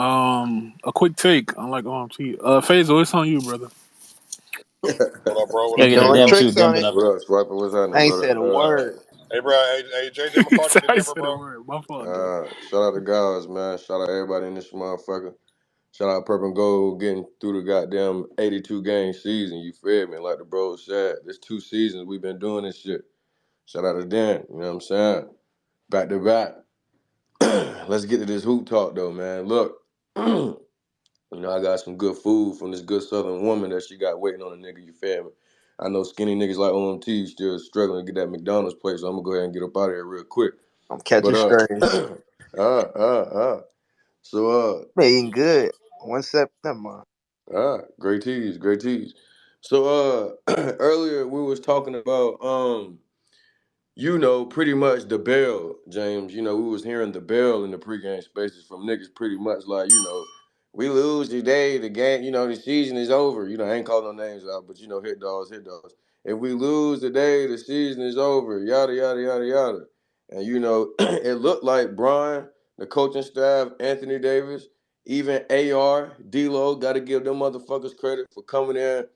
A quick take, unlike OMT. Faisal, it's on you, brother. What up, bro? What Gotta up, get that Doing Denver? damn shoe tricks on Denver it. number. what up, Swiper? What's I happening, ain't brother? said a word. Hey, bro. Hey, JJ McCarthy to I Denver, said a bro. word. My fault, dude. Shout out to guys, man. Shout out everybody in this motherfucker. Shout out Purple and Gold getting through the goddamn 82 game season. You feel me? Like the bros said, there's 2 seasons we've been doing this shit. Shout out to Dan. You know what I'm saying? Back to back. Let's get to this hoop talk though, man. Look, I got some good food from this good Southern woman that she got waiting on a nigga. You feel me? I know skinny niggas like OMT still struggling to get that McDonald's plate, so I'm gonna go ahead and get up out of here real quick. I'm But catching strays. uh, uh, uh. So Being good. 1 September. great teas, great teas. So earlier we was talking about pretty much the bell, James. We was hearing the bell in the pregame spaces from niggas pretty much like, we lose today, the game, the season is over. I ain't calling no names out, but hit dogs, hit dogs. If we lose today, the season is over, yada, yada, yada, yada. And, it looked like Brian, the coaching staff, Anthony Davis, even AR, D-Lo, got to give them motherfuckers credit for coming in.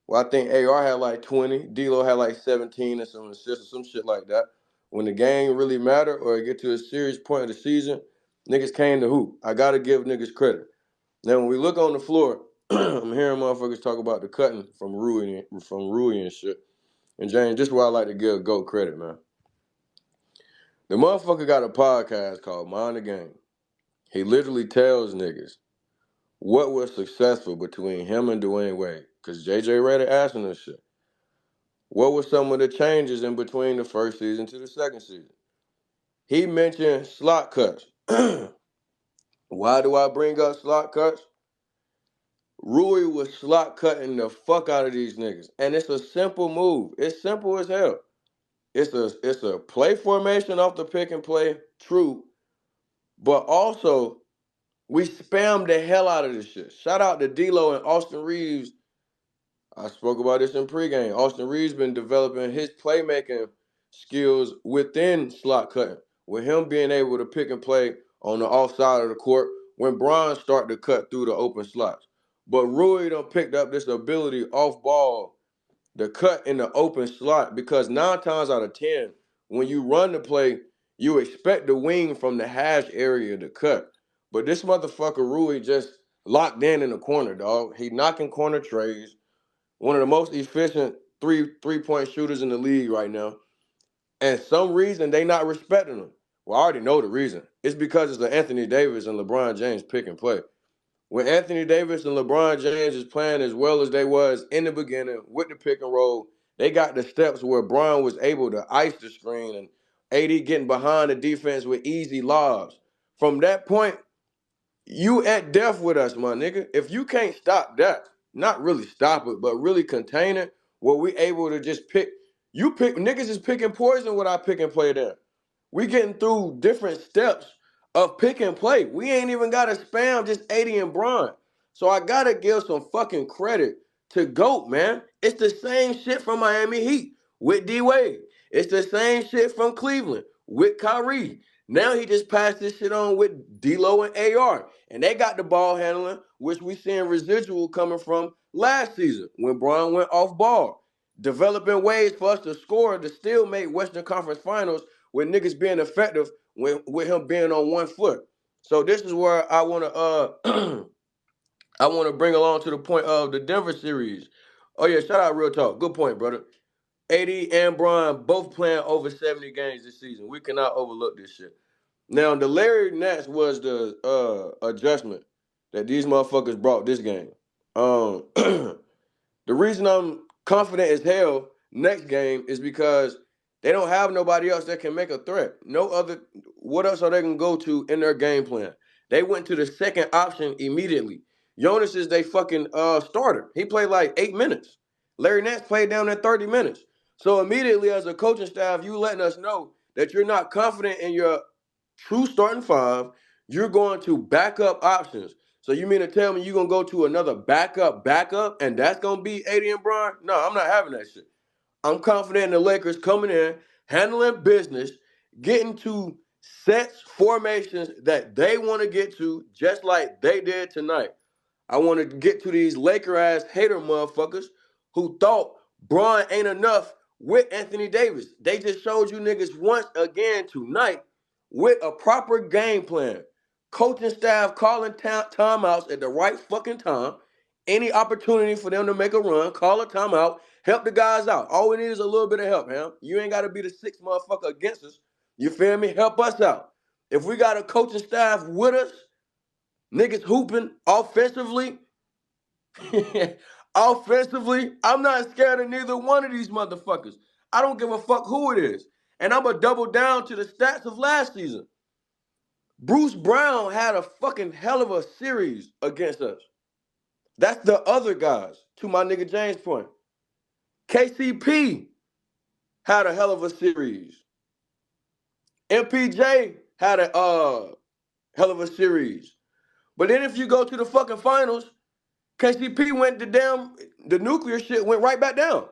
Well, I think AR had like 20, D-Lo had like 17 and some assists or some shit like that. When the game really matter or it get to a serious point of the season, niggas came to hoop. I got to give niggas credit. Now, when we look on the floor, I'm hearing motherfuckers talk about the cutting from Rui and shit. And James, this is why I like to give GOAT credit, man. The motherfucker got a podcast called Mind the Game. He literally tells niggas what was successful between him and Dwayne Wade. Because JJ Redick asked him this shit. What were some of the changes in between the first season to the second season? He mentioned slot cuts. Why do I bring up slot cuts? Rui was slot cutting the fuck out of these niggas. And it's a simple move. It's simple as hell. It's a play formation off the pick and play, true. But also, we spam the hell out of this shit. Shout out to D-Lo and Austin Reeves. I spoke about this in pregame. Austin Reeves been developing his playmaking skills within slot cutting, with him being able to pick and play on the off side of the court when Bron start to cut through the open slots. But Rui done picked up this ability off ball to cut in the open slot because 9 times out of 10, when you run the play, you expect the wing from the hash area to cut. But this motherfucker Rui just locked in the corner, dog. He knocking corner trays. One of the most efficient three-point shooters in the league right now. And some reason they not respecting him. Well, I already know the reason. It's because it's the Anthony Davis and LeBron James pick and play. When Anthony Davis and LeBron James is playing as well as they was in the beginning with the pick and roll, they got the steps where Bron was able to ice the screen and AD getting behind the defense with easy lobs. From that point, you at death with us, my nigga. If you can't stop that, not really stop it, but really contain it, where we able to just niggas is picking poison with our pick and play there. We getting through different steps of pick and play. We ain't even got to spam just 80 and Bron. So I got to give some fucking credit to GOAT, man. It's the same shit from Miami Heat with D-Wade. It's the same shit from Cleveland with Kyrie. Now he just passed this shit on with D-Lo and AR. And they got the ball handling, which we seeing residual coming from last season when Bron went off ball. Developing ways for us to score to still make Western Conference Finals with niggas being effective with him being on one foot. So this is where I want to I want to bring along to the point of the Denver series. Oh yeah, shout out Real Talk. Good point, brother. AD and Bron both playing over 70 games this season. We cannot overlook this shit. Now the Larry Nance was the adjustment that these motherfuckers brought this game. The reason I'm confident as hell next game is because they don't have nobody else that can make a threat. No other. What else are they gonna go to in their game plan? They went to the second option immediately. Jonas is they fucking starter. He played like 8 minutes. Larry Nance played down there 30 minutes. So immediately as a coaching staff, you letting us know that you're not confident in your true starting five. You're going to backup options. So you mean to tell me you're going to go to another backup, and that's going to be 80 and Bron? No, I'm not having that shit. I'm confident in the Lakers coming in, handling business, getting to sets, formations that they want to get to, just like they did tonight. I want to get to these Laker ass hater motherfuckers who thought Bron ain't enough with Anthony Davis. They just showed you niggas once again tonight with a proper game plan. Coaching staff calling timeouts at the right fucking time. Any opportunity for them to make a run, call a timeout, help the guys out. All we need is a little bit of help, man. You ain't got to be the sixth motherfucker against us. You feel me? Help us out. If we got a coaching staff with us, niggas hooping offensively, offensively, I'm not scared of neither one of these motherfuckers. I don't give a fuck who it is. And I'm going to double down to the stats of last season. Bruce Brown had a fucking hell of a series against us. That's the other guys, to my nigga James' point. KCP had a hell of a series. MPJ had a hell of a series. But then if you go to the fucking finals, KCP went the nuclear shit went right back down.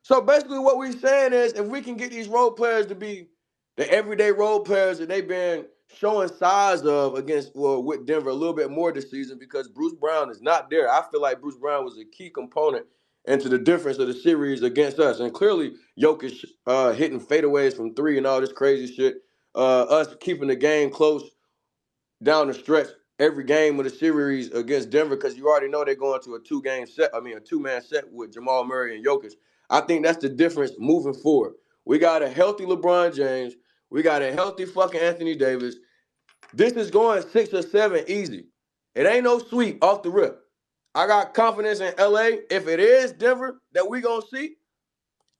So basically what we're saying is if we can get these role players to be the everyday role players that they've been showing size of with Denver a little bit more this season because Bruce Brown is not there. I feel like Bruce Brown was a key component into the difference of the series against us. And clearly Jokic hitting fadeaways from 3 and all this crazy shit. Us keeping the game close down the stretch every game of the series against Denver because you already know they're going to a a two-man set with Jamal Murray and Jokic. I think that's the difference moving forward. We got a healthy LeBron James. We got a healthy fucking Anthony Davis. This is going 6 or 7 easy. It ain't no sweep off the rip. I got confidence in LA. If it is Denver that we gonna see,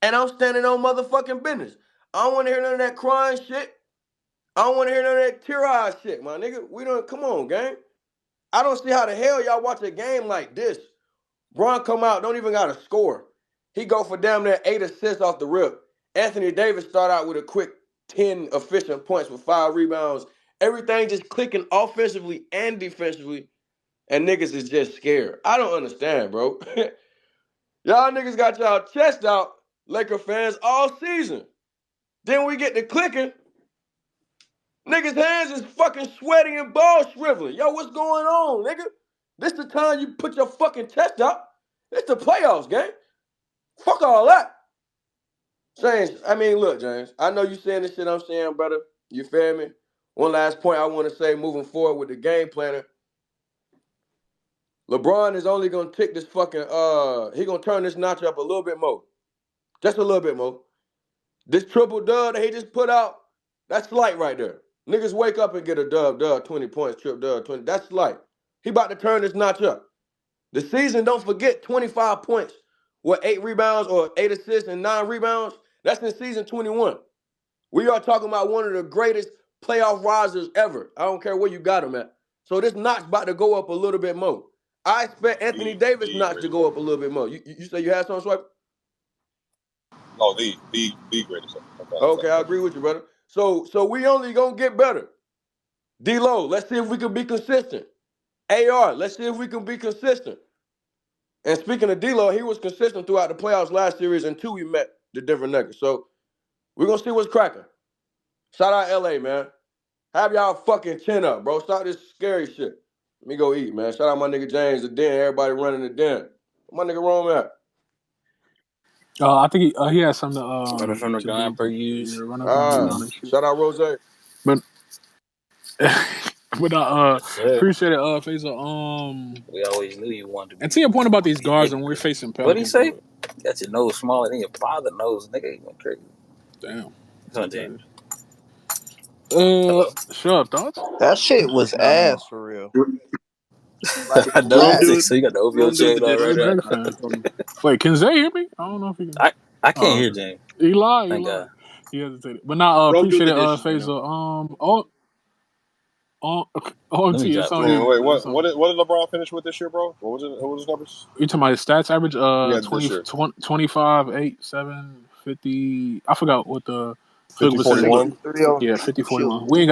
and I'm standing on motherfucking business. I don't want to hear none of that crying shit. I don't want to hear none of that tear-eyed shit, my nigga. We don't come on, gang. I don't see how the hell y'all watch a game like this. Bron come out, don't even got a score. He go for damn near 8 assists off the rip. Anthony Davis start out with a quick 10 efficient points with 5 rebounds. Everything just clicking offensively and defensively, and niggas is just scared. I don't understand, bro. Y'all niggas got y'all chest out, Laker fans, all season. Then we get to clicking. Niggas' hands is fucking sweaty and ball shriveling. Yo, what's going on, nigga? This the time you put your fucking chest out. It's the playoffs, gang. Fuck all that. James, I mean, look, James, I know you saying this shit I'm saying, brother. You feel me? One last point I want to say moving forward with the game planner. LeBron is only gonna tick this fucking he gonna turn this notch up a little bit more. Just a little bit more. This triple dub that he just put out, that's slight right there. Niggas wake up and get a dub, 20 points, trip dub, 20. That's slight. He about to turn this notch up. The season, don't forget, 25 points with 8 rebounds or 8 assists and 9 rebounds. That's in season 21. We are talking about one of the greatest playoff risers ever. I don't care where you got him at. So this notch about to go up a little bit more. I expect Anthony Davis The notch to greatest go ever. up a little bit more. You say you had something, Swipe? No, the greatest ever. Okay, I'm sorry. Okay, I agree with you, brother. So we only gonna get better. D-Lo, let's see if we can be consistent. AR, let's see if we can be consistent. And speaking of D-Lo, he was consistent throughout the playoffs last series until we met the Denver Nuggets. So we're gonna see what's cracking. Shout out LA, man. Have y'all fucking chin up, bro. Stop this scary shit. Let me go eat, man. Shout out my nigga James, the den. Everybody running the den. Where my nigga Rome at? I think he has something Running from the to gun do, per but use. yeah, run up and Ah, down and shit. shout out Rose. But but Yes, sir. appreciate it, Faisal. We always knew you wanted to And be to your point about these get guards, nigga and we're crazy. facing What'd he Pelicans, say? bro. Got your nose smaller than your father nose, nigga. You went crazy. Damn. Come on, James. Hello. Sure. Thoughts? That shit was Nah. ass for real. Like I know you flat. sick, so you got the OVO Rome does chain a good on You're a right job now. Drake of fan. controlling. Wait, can Zay hear me? I don't know if he can. I can't Oh, hear okay. James. He Thank God. lied. He hesitated. But now, Rome doing appreciate the it, dishes right now. Faisal. On Let me OMT, it's drop on this. Wait, you. wait, It's what on. did LeBron finish with this year, bro? What was his numbers? You talking about his stats average? Yeah, this 20, year. 25, 8, 7, 50. I forgot what the field 50, percentage, but 63 on yeah, 50, shoot. 41. We ain't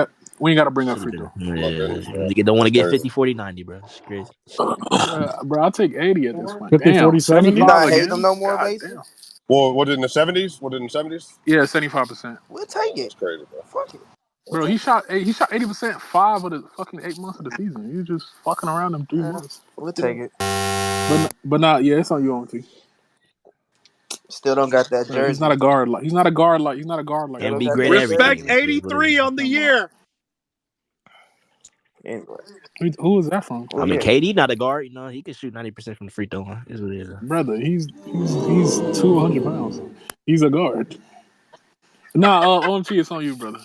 got to bring up free Shoot it. throw. My goodness, Yeah. bro. Nigga don't want to That's get crazy. 50, 40, 90, bro. It's crazy. Bro, I'll take 80 at this point. 50, Damn, 40, You 70? 75 not hating them again. no more, God basis? damn. Well, what did in the 70s? What did in the 70s? Yeah, 75%. We'll take it. That's crazy, bro. Fuck it. We'll Bro, take he shot 80% 5 of the fucking 8 months of the season. You just fucking around them three it. months. We'll Yeah. take it. But not yeah, it's on you, OMT. Still don't got that He's not jersey. a guard like he's not a guard like Still And don't be got great that at everything. Respect jersey. It is what it 83 is. on the year. Anyway. Who is that from? I Well, mean, yeah. KD not a guard. You know, he can shoot 90% from the free throw line. Is what it is. Brother, he's 200 pounds. He's a guard. Nah, OMT, it's on you, brother.